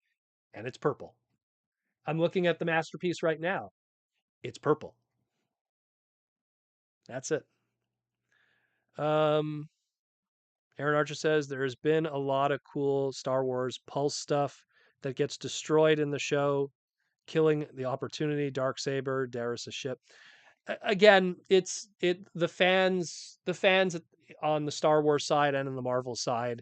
and it's purple. I'm looking at the masterpiece right now. It's purple. That's it. Um, Aaron Archer says there's been a lot of cool Star Wars Pulse stuff that gets destroyed in the show, killing the opportunity. Darksaber, Darius' ship. Again, the fans on the Star Wars side and on the Marvel side.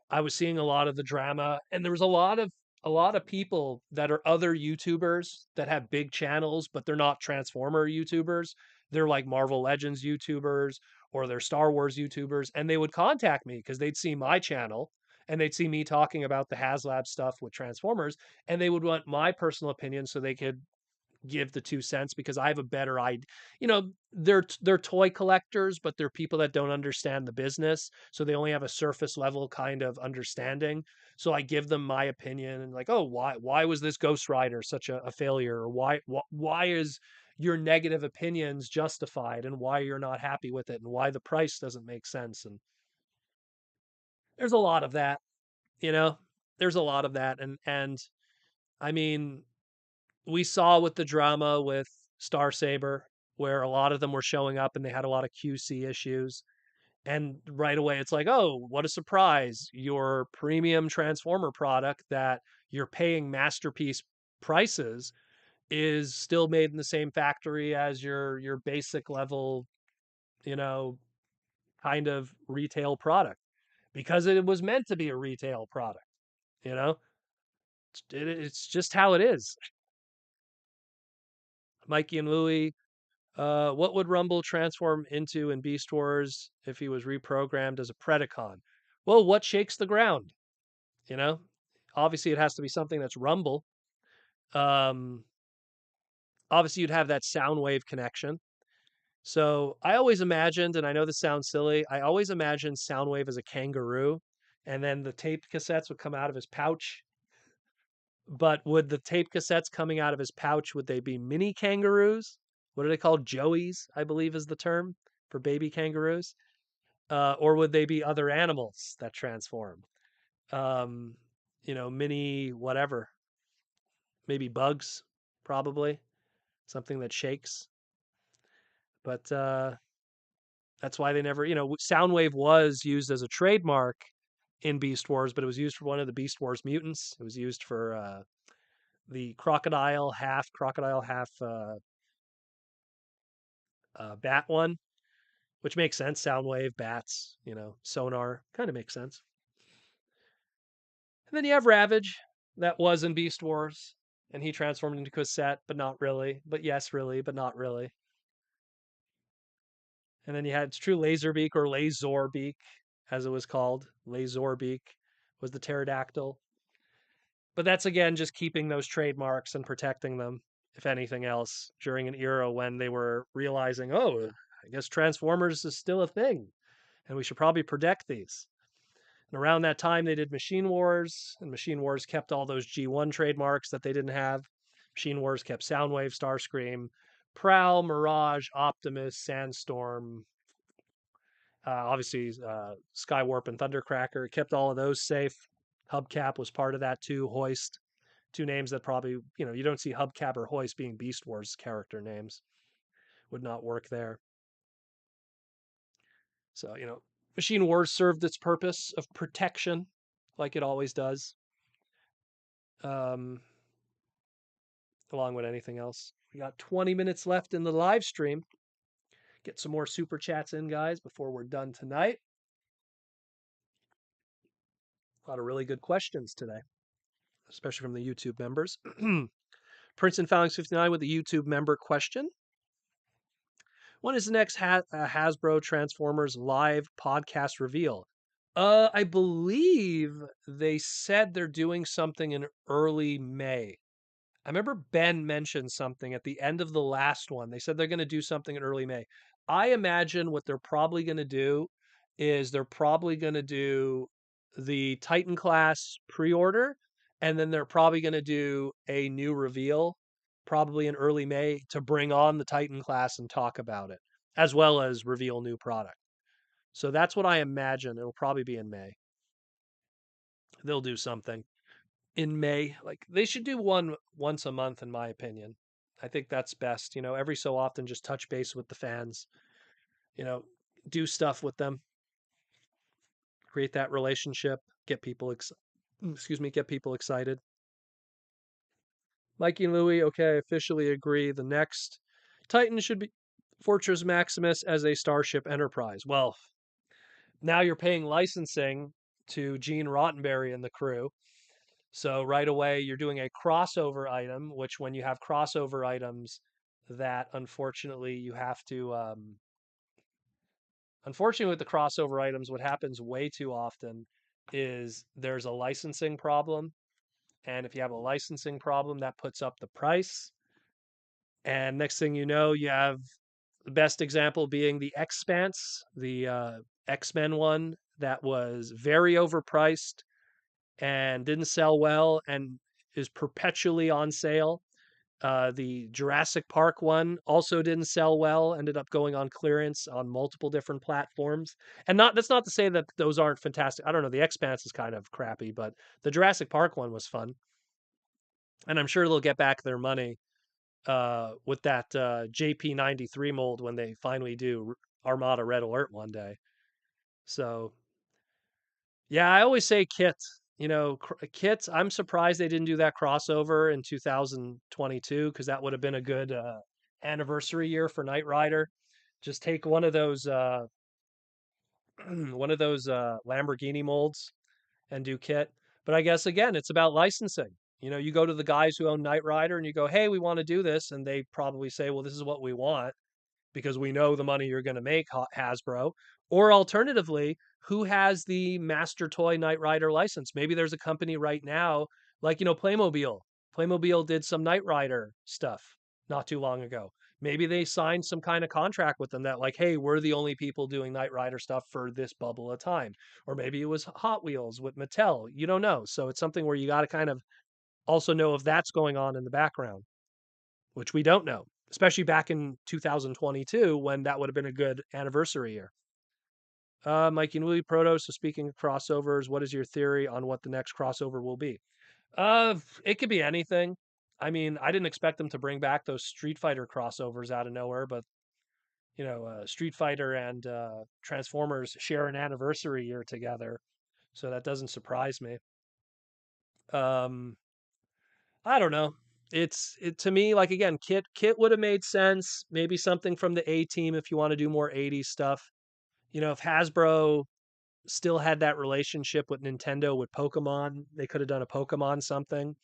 I was seeing a lot of the drama, and there was a lot of people that are other YouTubers that have big channels, but they're not Transformer YouTubers. They're like Marvel Legends YouTubers or they're Star Wars YouTubers, and they would contact me because they'd see my channel and they'd see me talking about the Haslab stuff with Transformers, and they would want my personal opinion so they could give the 2 cents because I have a better idea. They're toy collectors, but they're people that don't understand the business, so they only have a surface level kind of understanding. So I give them my opinion and like, oh, why was this Ghost Rider such a failure, or why is your negative opinions justified, and why you're not happy with it, and why the price doesn't make sense. And there's a lot of that, you know. There's a lot of that, and I mean, we saw with the drama with Star Saber, where a lot of them were showing up and they had a lot of QC issues. And right away, it's like, oh, what a surprise. Your premium Transformer product that you're paying masterpiece prices is still made in the same factory as your basic level, you know, kind of retail product because it was meant to be a retail product, you know? It's just how it is. Mikey and Louie, what would Rumble transform into in Beast Wars if he was reprogrammed as a Predacon? Well, what shakes the ground? You know, obviously it has to be something that's Rumble. Um, Obviously you'd have that sound wave connection. So I always imagined, and I know this sounds silly, I always imagined Soundwave as a kangaroo, and then the tape cassettes would come out of his pouch. But would the tape cassettes coming out of his pouch, would they be mini kangaroos? What are they called? Joeys, I believe is the term for baby kangaroos. Or would they be other animals that transform? Um, mini whatever, maybe bugs, probably something that shakes. But that's why they never, Soundwave was used as a trademark in Beast Wars, but it was used for one of the Beast Wars mutants. It was used for the crocodile, half bat one, which makes sense. Soundwave, bats, sonar kind of makes sense. And then you have Ravage, that was in Beast Wars, and he transformed into Cosette, but not really. But yes, really, but not really. And then you had True Laserbeak or Lazorbeak, as it was called. Lazorbeak was the pterodactyl. But that's again just keeping those trademarks and protecting them, if anything else, during an era when they were realizing, oh, I guess Transformers is still a thing, and we should probably protect these. And around that time, they did Machine Wars, and Machine Wars kept all those G1 trademarks that they didn't have. Machine Wars kept Soundwave, Starscream, Prowl, Mirage, Optimus, Sandstorm, obviously Skywarp and Thundercracker. It kept all of those safe. Hubcap was part of that too. Hoist, two names that probably, you don't see Hubcap or Hoist being Beast Wars character names. Would not work there. So, Machine Wars served its purpose of protection, like it always does, um, along with anything else. We got 20 minutes left in the live stream. Get some more super chats in, guys, before we're done tonight. A lot of really good questions today, especially from the YouTube members. Princeton Foundings 59 with the YouTube member question. When is the next Hasbro Transformers live podcast reveal? I believe they said they're doing something in early May. I remember Ben mentioned something at the end of the last one. They said they're going to do something in early May. I imagine what they're probably going to do is they're probably going to do the Titan class pre-order, and then they're probably going to do a new reveal, probably in early May, to bring on the Titan class and talk about it, as well as reveal new product. So that's what I imagine. It'll probably be in May. They'll do something in May. Like they should do one once a month, in my opinion. I think that's best. Every so often, just touch base with the fans. You know, do stuff with them, create that relationship, get people get people excited. Mikey and Louie, okay, I officially agree. The next Titan should be Fortress Maximus as a Starship Enterprise. Well, now you're paying licensing to Gene Roddenberry and the crew. So right away, you're doing a crossover item, which when you have crossover items, that unfortunately you have to. Unfortunately, with the crossover items, what happens way too often is there's a licensing problem. And if you have a licensing problem, that puts up the price. And next thing you know, you have the best example being the Expanse, the X-Men one that was very overpriced and didn't sell well and is perpetually on sale. The Jurassic Park one also didn't sell well, ended up going on clearance on multiple different platforms. And that's not to say that those aren't fantastic. I don't know, the Expanse is kind of crappy, but the Jurassic Park one was fun. And I'm sure they'll get back their money with that JP93 mold when they finally do Armada Red Alert one day. So yeah, I always say Kit. Kit. I'm surprised they didn't do that crossover in 2022 because that would have been a good anniversary year for Knight Rider. Just take one of those one of those Lamborghini molds and do Kit. But I guess again, it's about licensing. You go to the guys who own Knight Rider and you go, "Hey, we want to do this," and they probably say, "Well, this is what we want." Because we know the money you're going to make, Hasbro. Or alternatively, who has the Master Toy Knight Rider license? Maybe there's a company right now, like, Playmobil. Playmobil did some Knight Rider stuff not too long ago. Maybe they signed some kind of contract with them that, like, hey, we're the only people doing Knight Rider stuff for this bubble of time. Or maybe it was Hot Wheels with Mattel. You don't know. So it's something where you got to kind of also know if that's going on in the background, which we don't know, especially back in 2022 when that would have been a good anniversary year. Mike and Willie Proto. So speaking of crossovers, what is your theory on what the next crossover will be? It could be anything. I mean, I didn't expect them to bring back those Street Fighter crossovers out of nowhere, but Street Fighter and Transformers share an anniversary year together, so that doesn't surprise me. Um, I don't know. To me, like, again, Kit would have made sense. Maybe something from the A Team if you want to do more 80s stuff. If Hasbro still had that relationship with Nintendo with Pokemon, they could have done a Pokemon something.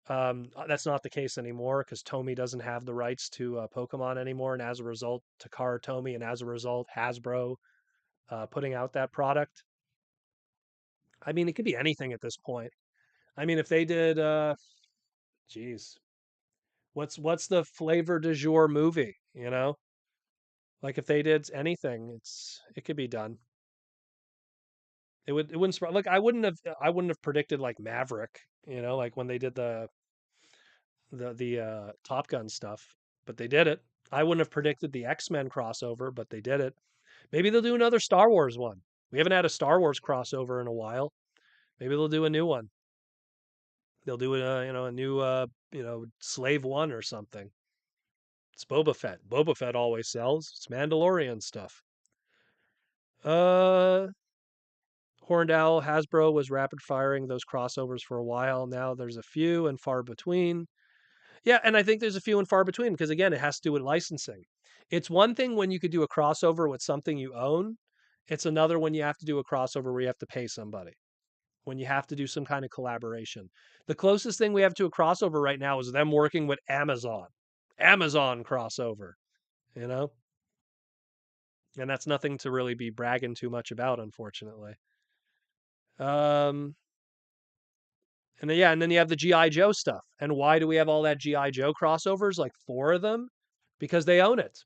That's not the case anymore because Tomy doesn't have the rights to Pokemon anymore, and as a result, Takara Tomy, and as a result, Hasbro putting out that product. I mean, it could be anything at this point. I mean, if they did, geez, what's the flavor du jour movie? Like if they did anything, it could be done. It wouldn't like I wouldn't have predicted like Maverick, like when they did the Top Gun stuff, but they did it. I wouldn't have predicted the X-Men crossover, but they did it. Maybe they'll do another Star Wars one. We haven't had a Star Wars crossover in a while. Maybe they'll do a new one. They'll do a new Slave One or something. It's Boba Fett. Boba Fett always sells. It's Mandalorian stuff. Uh, Horned Owl, Hasbro was rapid firing those crossovers for a while. Now there's a few and far between. Yeah, and I think there's a few and far between because again, it has to do with licensing. It's one thing when you could do a crossover with something you own. It's another when you have to do a crossover where you have to pay somebody. When you have to do some kind of collaboration. The closest thing we have to a crossover right now is them working with Amazon. Amazon crossover, you know? And that's nothing to really be bragging too much about, unfortunately. Um, and then, yeah, and then you have the GI Joe stuff. And why do we have all that GI Joe crossovers? Like 4 of them, because they own it.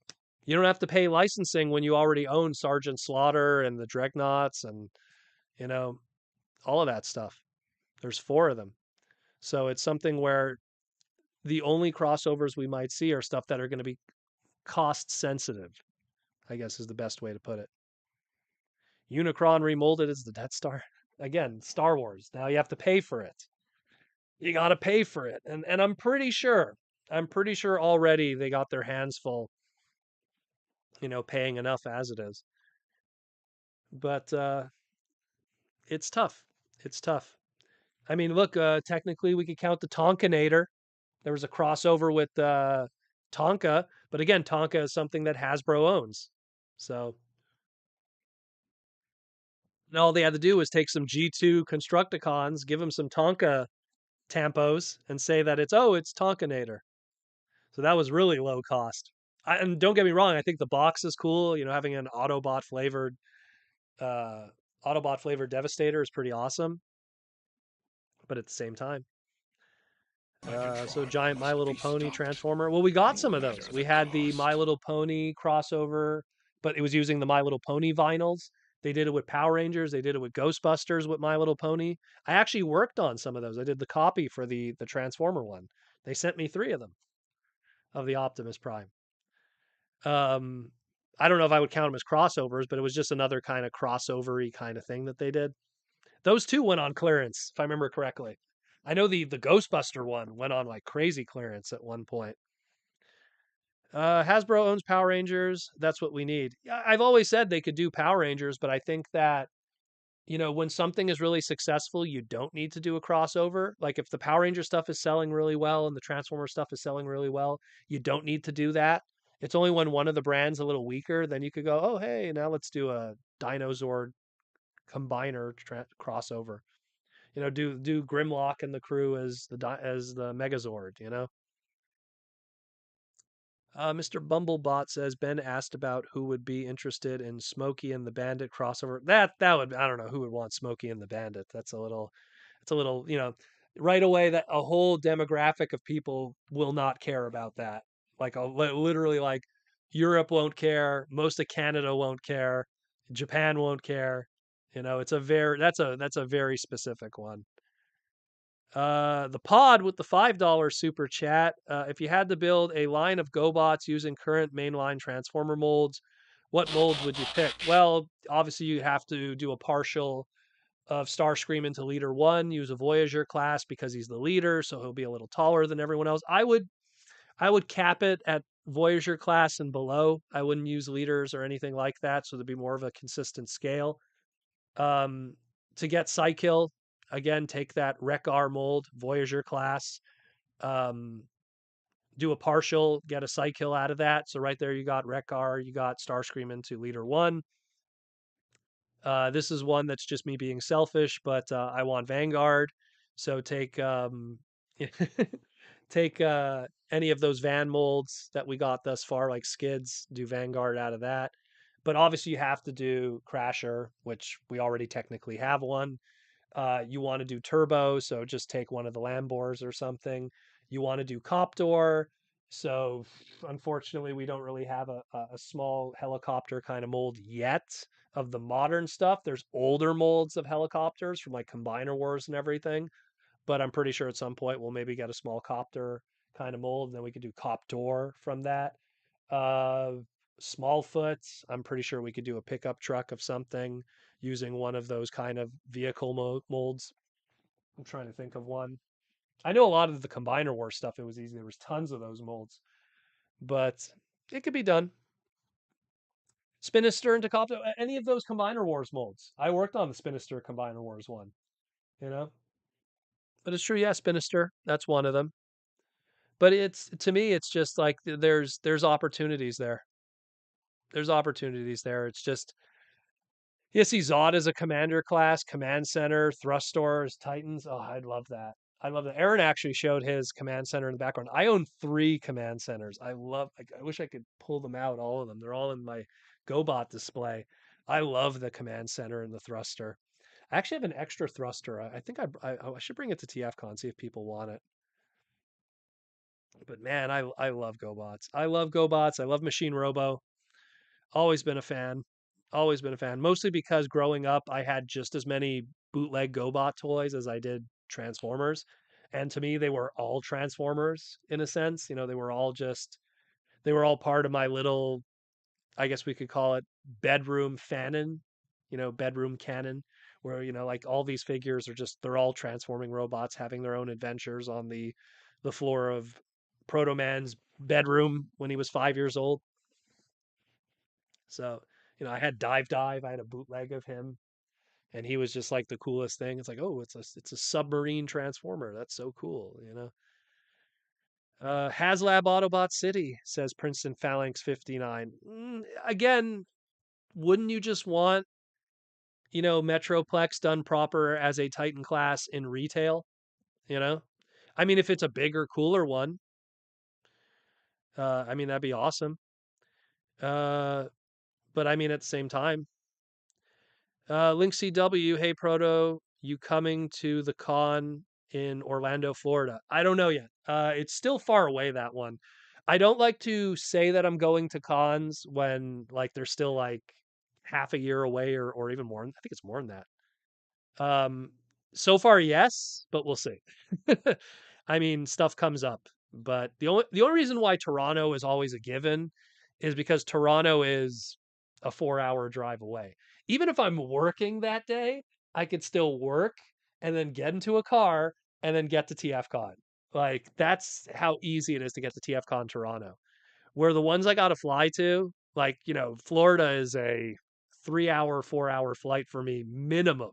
You don't have to pay licensing when you already own Sergeant Slaughter and the Dreadnoughts and you know all of that stuff. There's 4 of them, so it's something where the only crossovers we might see are stuff that are going to be cost sensitive. I guess is the best way to put it. Unicron remolded as the Death Star. Again, Star Wars. Now you have to pay for it. You got to pay for it. And I'm pretty sure already they got their hands full, paying enough as it is. But it's tough. It's tough. I mean, look, technically we could count the Tonkanator. There was a crossover with Tonka, but again, Tonka is something that Hasbro owns. So, and all they had to do was take some G2 Constructicons, give them some Tonka tampos, and say that it's Tonkanator. So that was really low cost. And don't get me wrong, I think the box is cool. Having an uh, Autobot flavored Devastator is pretty awesome. But at the same time, so giant My Little Pony Transformer. Well, we got some of those. We had the My Little Pony crossover, but it was using the My Little Pony vinyls. They did it with Power Rangers. They did it with Ghostbusters with My Little Pony. I actually worked on some of those. I did the copy for the Transformer one. They sent me 3 of them of the Optimus Prime. Um, I don't know if I would count them as crossovers, but it was just another kind of crossovery kind of thing that they did. Those 2 went on clearance, if I remember correctly. I know the Ghostbuster one went on like crazy clearance at one point. Hasbro owns Power Rangers. That's what we need. I've always said they could do Power Rangers, but I think that when something is really successful, you don't need to do a crossover. Like if the Power Ranger stuff is selling really well and the Transformer stuff is selling really well, you don't need to do that. It's only when one of the brands a little weaker, then you could go, oh hey, now let's do a Dinozord combiner crossover. Do Grimlock and the crew as the Megazord. Mr. Bumblebot says Ben asked about who would be interested in Smokey and the Bandit crossover. That would I don't know who would want Smokey and the Bandit. It's a little right away that a whole demographic of people will not care about that. Like literally like Europe won't care, most of Canada won't care, Japan won't care. It's a very that's a very specific one. The pod with the $5 super chat. If you had to build a line of GoBots using current mainline Transformer molds, what molds would you pick? Well, obviously you have to do a partial of Starscream into Leader 1, use a Voyager class because he's the leader, so he'll be a little taller than everyone else. I would cap it at Voyager class and below. I wouldn't use leaders or anything like that, so there'd be more of a consistent scale. Um, to get Psykill, again, take that Wreck-R mold, Voyager class, um, do a partial, get a Psykill out of that. So right there, you got Wreck-R, you got Starscream into Leader 1. This is one that's just me being selfish, but I want Vanguard. So take any of those van molds that we got thus far, like skids, do Vanguard out of that. But obviously, you have to do Crasher, which we already technically have one. You want to do turbo, so just take one of the Lambors or something. You want to do Coptor, so unfortunately we don't really have a small helicopter kind of mold yet of the modern stuff. There's older molds of helicopters from like Combiner Wars and everything, but I'm pretty sure at some point we'll maybe get a small copter kind of mold, and then we could do Coptor from that. Uh, Smallfoot, I'm pretty sure we could do a pickup truck of something using one of those kind of vehicle molds. I'm trying to think of one. I know a lot of the Combiner War stuff, it was easy. There was tons of those molds, but it could be done. Spinister and Tecopto, any of those Combiner Wars molds. I worked on the Spinister Combiner Wars one, you know. But it's true, yeah, Spinister, that's one of them. But it's to me, it's just like there's opportunities there. There's opportunities there. It's just you see Zod as a commander class, command center, thrusters, Titans. Oh, I'd love that. I love that. Aaron actually showed his command center in the background. I own 3 command centers. I love. I wish I could pull them out, all of them. They're all in my GoBot display. I love the command center and the thruster. I actually have an extra thruster. I think I should bring it to TFCon, see if people want it. But man, I love GoBots. I love GoBots. I love Machine Robo. Always been a fan. Always been a fan. Mostly because growing up, I had just as many bootleg GoBot toys as I did Transformers. And to me, they were all Transformers in a sense. You know, they were all part of my little, I guess we could call it bedroom fanon, bedroom canon, where, like all these figures are just, they're all transforming robots having their own adventures on the floor of Proto Man's bedroom when he was 5 years old. So, I had Dive. I had a bootleg of him, and he was just like the coolest thing. It's like, oh, it's a submarine transformer. That's so cool, Haslab Autobot City, says Princeton Phalanx 59. Again, wouldn't you just want, Metroplex done proper as a Titan class in retail? You know, I mean, if it's a bigger, cooler one, I mean, that'd be awesome. Uh, but I mean, at the same time, Link CW, hey Proto, you coming to the con in Orlando, Florida? I don't know yet. It's still far away, that one. I don't like to say that I'm going to cons when like they're still like half a year away or even more. I think it's more than that. Um, so far, yes, but we'll see. I mean, stuff comes up, but the only reason why Toronto is always a given is because Toronto is a 4-hour drive away. Even if I'm working that day, I could still work and then get into a car and then get to TFCon. Like that's how easy it is to get to TFCon Toronto. Where the ones I got to fly to, like, Florida is a 3-hour, 4-hour flight for me minimum,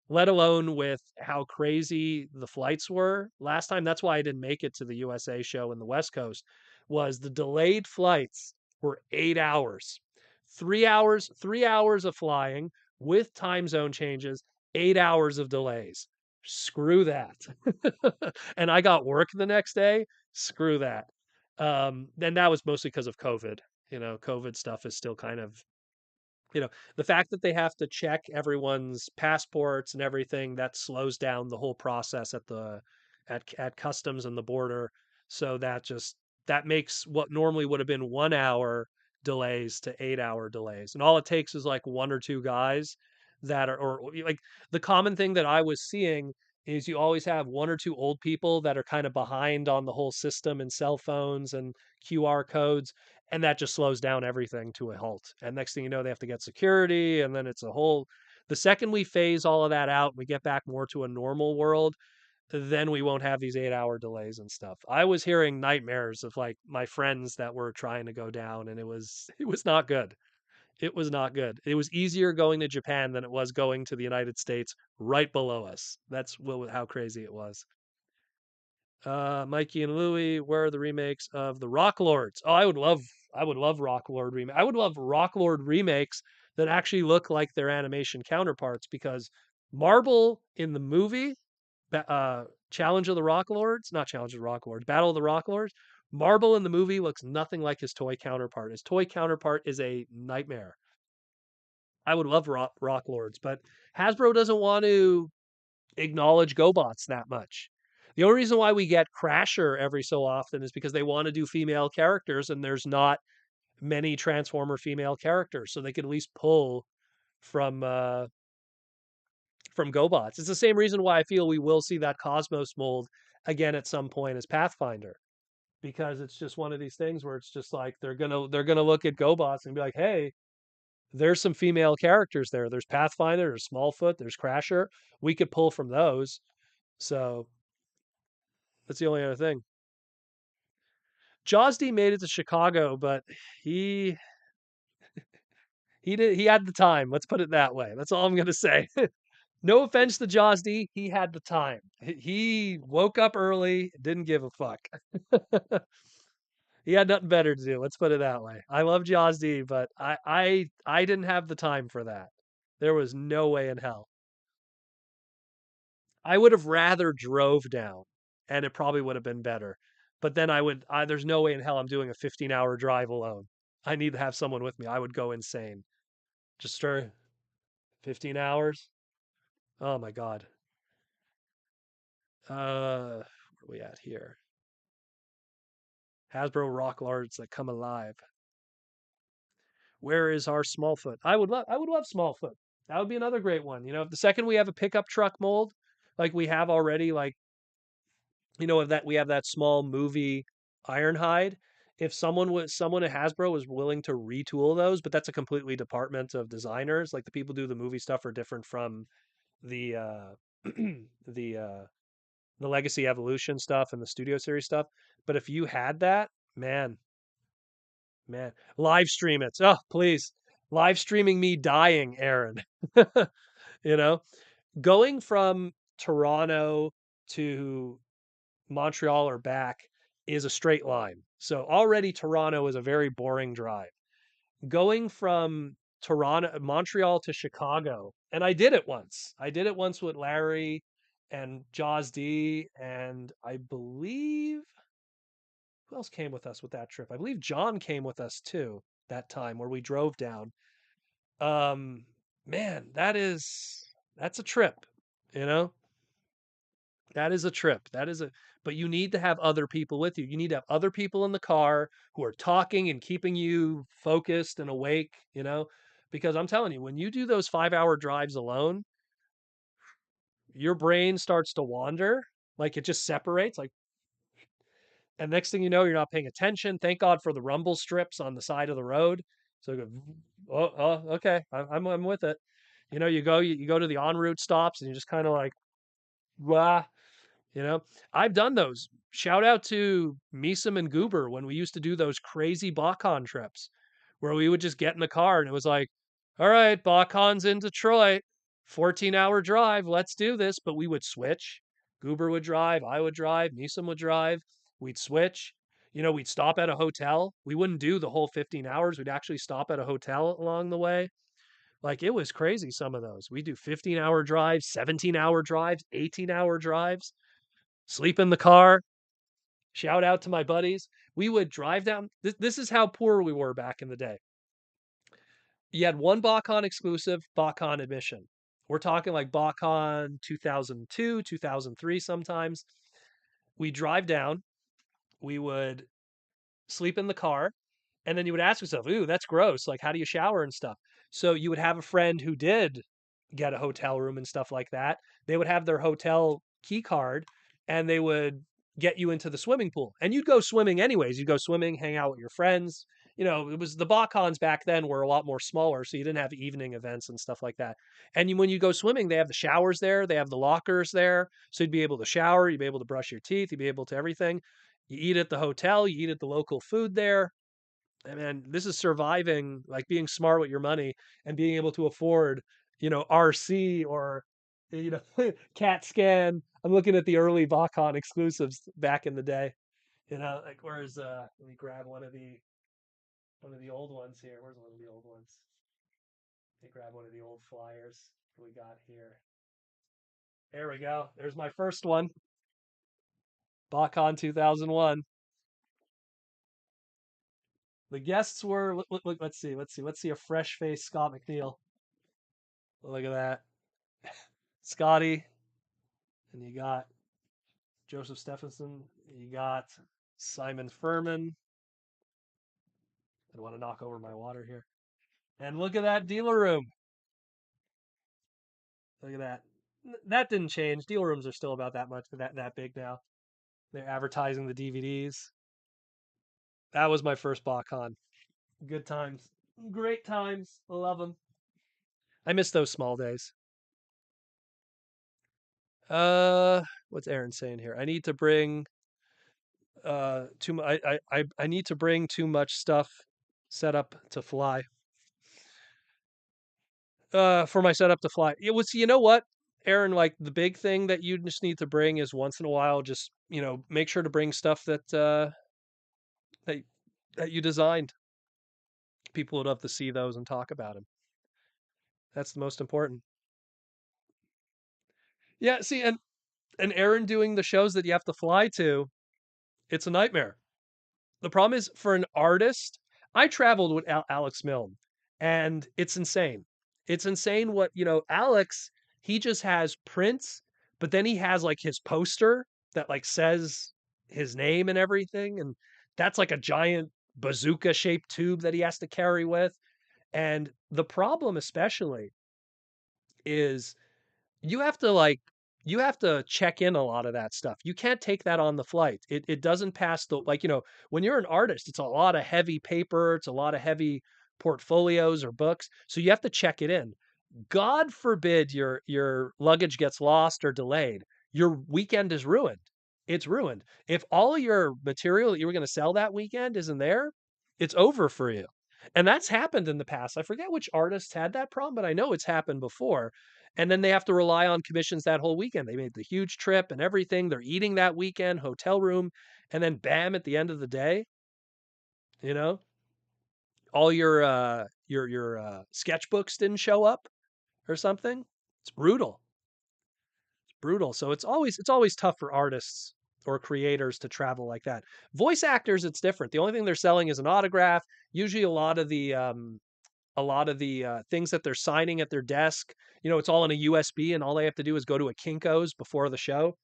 let alone with how crazy the flights were last time. That's why I didn't make it to the USA show in the West Coast, was the delayed flights were 8 hours, 3 hours of flying with time zone changes, 8 hours of delays. Screw that. And I got work the next day. Screw that. And that was mostly because of COVID. COVID stuff is still kind of, you know, the fact that they have to check everyone's passports and everything, that slows down the whole process at customs and the border. So that makes what normally would have been 1 hour delays to 8 hour delays. And all it takes is like one or two guys that are, or like the common thing that I was seeing is you always have one or two old people that are kind of behind on the whole system and cell phones and QR codes, and that just slows down everything to a halt. And next thing you know, they have to get security, and then it's a whole. The second we phase all of that out, we get back more to a normal world, then we won't have these 8 hour delays and stuff. I was hearing nightmares of like my friends that were trying to go down, and it was not good. It was not good. It was easier going to Japan than it was going to the United States right below us. That's how crazy it was. Mikey and Louie, where are the remakes of the Rock Lords? Oh, I would love Rock Lord remake. I would love Rock Lord remakes that actually look like their animation counterparts, because Marble in the movie, Challenge of the Rock Lords, not Challenge of the Rock Lords, Battle of the Rock Lords, Marble in the movie looks nothing like his toy counterpart. His toy counterpart is a nightmare. I would love Rock Lords, but Hasbro doesn't want to acknowledge GoBots that much. The only reason why we get Crasher every so often is because they want to do female characters, and there's not many Transformer female characters, so they could at least pull from uh, from GoBots. It's the same reason why I feel we will see that Cosmos mold again at some point as Pathfinder, because it's just one of these things where it's just like they're gonna look at GoBots and be like, hey, there's some female characters there. There's Pathfinder, there's Smallfoot, there's Crasher. We could pull from those. So that's the only other thing. Josdy made it to Chicago, but he He had the time. Let's put it that way. That's all I'm gonna say. No offense to Jaws D, he had the time. He woke up early, didn't give a fuck. He had nothing better to do. Let's put it that way. I love Jaws D, but I didn't have the time for that. There was no way in hell. I would have rather drove down, and it probably would have been better. But then there's no way in hell I'm doing a 15-hour drive alone. I need to have someone with me. I would go insane. Just 15 hours. Oh my God. Where are we at here? Hasbro Rock Lords that come alive. Where is our Smallfoot? I would love Smallfoot. That would be another great one. The second we have a pickup truck mold, like we have already, like that we have that small movie Ironhide. If someone at Hasbro was willing to retool those, but that's a completely department of designers. Like the people who do the movie stuff are different from the the uh the Legacy Evolution stuff and the Studio Series stuff. But if you had that, man, man, live stream it. Oh, please. Live streaming me dying, Aaron. you know, Going from Toronto to Montreal or back is a straight line. So already Toronto is a very boring drive. Going from Montreal to Chicago, and I did it once. I did it once with Larry and Jaws D, and I believe who else came with us with that trip? I believe John came with us too that time where we drove down. Um, Man, that's a trip, you know? That is a trip. But you need to have other people with you. You need to have other people in the car who are talking and keeping you focused and awake, because I'm telling you, when you do those 5-hour drives alone, your brain starts to wander, like it just separates, like, and next thing you know, you're not paying attention. Thank God for the rumble strips on the side of the road. So you go, okay, I'm with it. You go to the en route stops and you just kind of like, wow. You know, I've done those. Shout out to Meesum and Goober when we used to do those crazy BotCon trips where we would just get in the car and it was like, all right, BotCon's in Detroit, 14-hour drive. Let's do this. But we would switch. Goober would drive. I would drive. Meesum would drive. We'd switch. We'd stop at a hotel. We wouldn't do the whole 15 hours. We'd actually stop at a hotel along the way. Like it was crazy, some of those. We do 15-hour drives, 17-hour drives, 18-hour drives, sleep in the car. Shout out to my buddies. We would drive down. This is how poor we were back in the day. You had one BotCon exclusive, BotCon admission. We're talking like BotCon 2002, 2003 sometimes. We drive down. We would sleep in the car. And then you would ask yourself, ooh, that's gross. Like, how do you shower and stuff? So you would have a friend who did get a hotel room and stuff like that. They would have their hotel key card and they would get you into the swimming pool. And you'd go swimming anyways. You'd go swimming, hang out with your friends. It was the BotCons back then were a lot more smaller, so you didn't have evening events and stuff like that. And when you go swimming, they have the showers there, they have the lockers there, so you'd be able to shower, you'd be able to brush your teeth, you'd be able to everything. You eat at the hotel, you eat at the local food there. And this is surviving, like being smart with your money and being able to afford, RC or, CAT scan. I'm looking at the early Vocon exclusives back in the day. Like let me grab one of the old ones here. Where's one of the old ones? Let me grab one of the old flyers we got here. There we go. There's my first one. Vocon 2001. The guests were look, let's see a fresh face Scott McNeil. Look at that. Scotty, and you got Joseph Stephenson, you got Simon Furman. I don't want to knock over my water here. And look at that dealer room. Look at that. That didn't change. Dealer rooms are still about that much, that big now. They're advertising the DVDs. That was my first BotCon. Good times. Great times. Love them. I miss those small days. What's Aaron saying here? I need to bring too much. I need to bring too much stuff set up to fly. For my setup to fly. It was, you know what, Aaron, like the big thing that you just need to bring is once in a while, just, make sure to bring stuff that that you designed. People would love to see those and talk about them. That's the most important. Yeah, see, and Aaron doing the shows that you have to fly to, it's a nightmare. The problem is for an artist, I traveled with Alex Milne, and it's insane. It's insane what, Alex, he just has prints, but then he has like his poster that like says his name and everything. And that's like a giant bazooka shaped tube that he has to carry with. And the problem, especially, is you have to like you have to check in a lot of that stuff. You can't take that on the flight. It doesn't pass the like, when you're an artist, it's a lot of heavy paper, it's a lot of heavy portfolios or books. So you have to check it in. God forbid your luggage gets lost or delayed. Your weekend is ruined. It's ruined. If all your material that you were going to sell that weekend isn't there, it's over for you. And that's happened in the past. I forget which artists had that problem, but I know it's happened before. And then they have to rely on commissions that whole weekend. They made the huge trip and everything. They're eating that weekend, hotel room, and then bam, at the end of the day, you know, all your sketchbooks didn't show up or something. It's brutal. It's brutal. So it's always tough for artists or creators to travel like that. Voice actors, it's different. The only thing they're selling is an autograph. Usually a lot of the things that they're signing at their desk, it's all in a USB, and all they have to do is go to a Kinko's before the show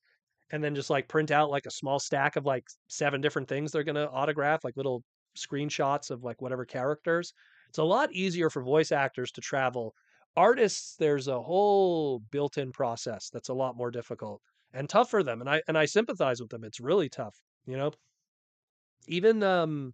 and then just like print out like a small stack of like seven different things they're going to autograph, like little screenshots of like whatever characters. It's a lot easier for voice actors to travel. Artists, there's a whole built-in process that's a lot more difficult and tough for them. And I sympathize with them. It's really tough, you know. Even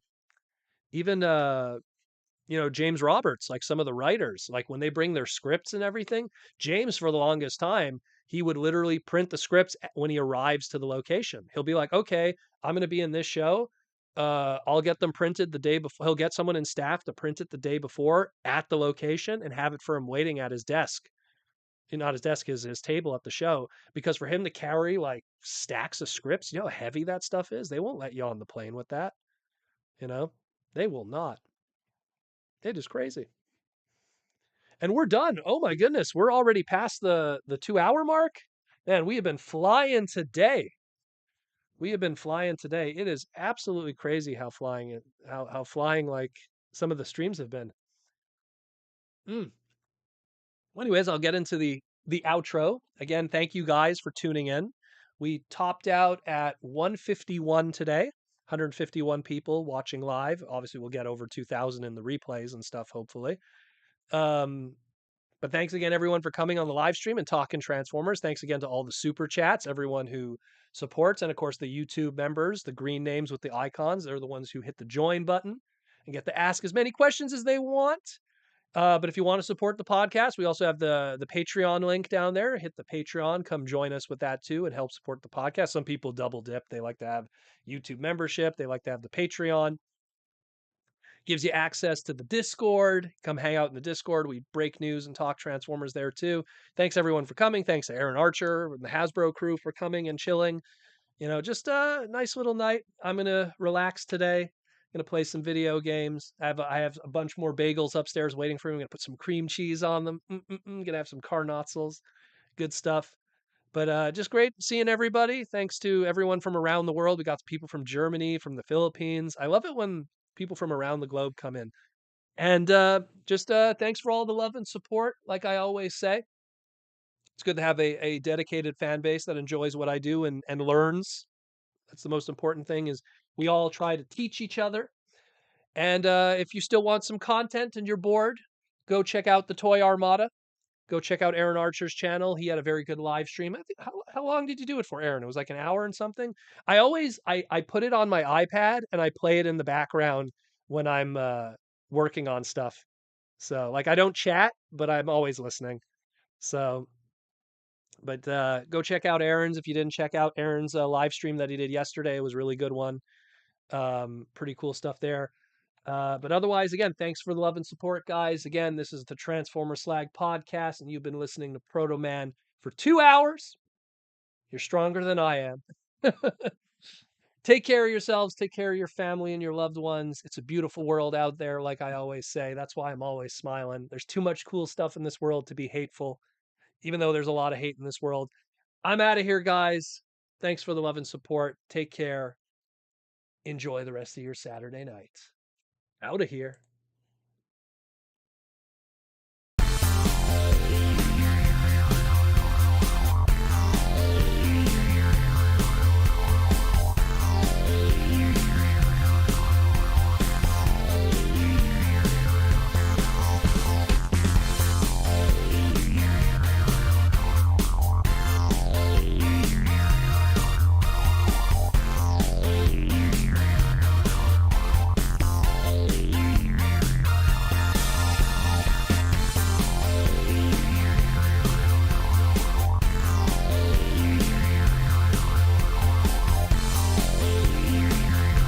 even James Roberts, like some of the writers, like when they bring their scripts and everything, James, for the longest time, he would literally print the scripts when he arrives to the location. He'll be like, okay, I'm going to be in this show. I'll get them printed the day before. He'll get someone in staff to print it the day before at the location and have it for him waiting at his desk. Not his desk, his table at the show. Because for him to carry like stacks of scripts, you know how heavy that stuff is? They won't let you on the plane with that, you know? They will not. It is crazy. And we're done. Oh my goodness, we're already past the 2 hour mark. Man, we have been flying today. We have been flying today. It is absolutely crazy how flying like some of the streams have been. Mm. Well, anyways, I'll get into the outro. Again, thank you guys for tuning in. We topped out at 151 today. 151 people watching live. Obviously, we'll get over 2,000 in the replays and stuff, hopefully. Um, But thanks again, everyone, for coming on the live stream and talking Transformers. Thanks again to all the super chats, everyone who supports, and of course, the YouTube members, the green names with the icons. They're the ones who hit the join button and get to ask as many questions as they want. But if you want to support the podcast, we also have the Patreon link down there. Hit the Patreon. Come join us with that too. It helps support the podcast. Some people double dip. They like to have YouTube membership. They like to have the Patreon. Gives you access to the Discord. Come hang out in the Discord. We break news and talk Transformers there too. Thanks everyone for coming. Thanks to Aaron Archer and the Hasbro crew for coming and chilling. Just a nice little night. I'm gonna relax today. Gonna play some video games. I have a bunch more bagels upstairs waiting for me. I'm gonna put some cream cheese on them. Gonna have some carnotzels. Good stuff. But just great seeing everybody. Thanks to everyone from around the world. We got people from Germany, from the Philippines. I love it when people from around the globe come in. And just thanks for all the love and support. Like I always say, it's good to have a dedicated fan base that enjoys what I do and learns. That's the most important thing is we all try to teach each other. And if you still want some content and you're bored, go check out the Toy Armada. Go check out Aaron Archer's channel. He had a very good live stream. I think how long did you do it for, Aaron? It was like an hour and something. I put it on my iPad and I play it in the background when I'm working on stuff. So like I don't chat, but I'm always listening. So but go check out Aaron's if you didn't check out Aaron's live stream that he did yesterday. It was a really good one. Pretty cool stuff there. But otherwise, again, thanks for the love and support, guys. Again, this is the Transformer Slag podcast, and you've been listening to Proto Man for 2 hours. You're stronger than I am. Take care of yourselves, take care of your family and your loved ones. It's a beautiful world out there, like I always say. That's why I'm always smiling. There's too much cool stuff in this world to be hateful, even though there's a lot of hate in this world. I'm out of here, guys. Thanks for the love and support. Take care. Enjoy the rest of your Saturday night. Out of here.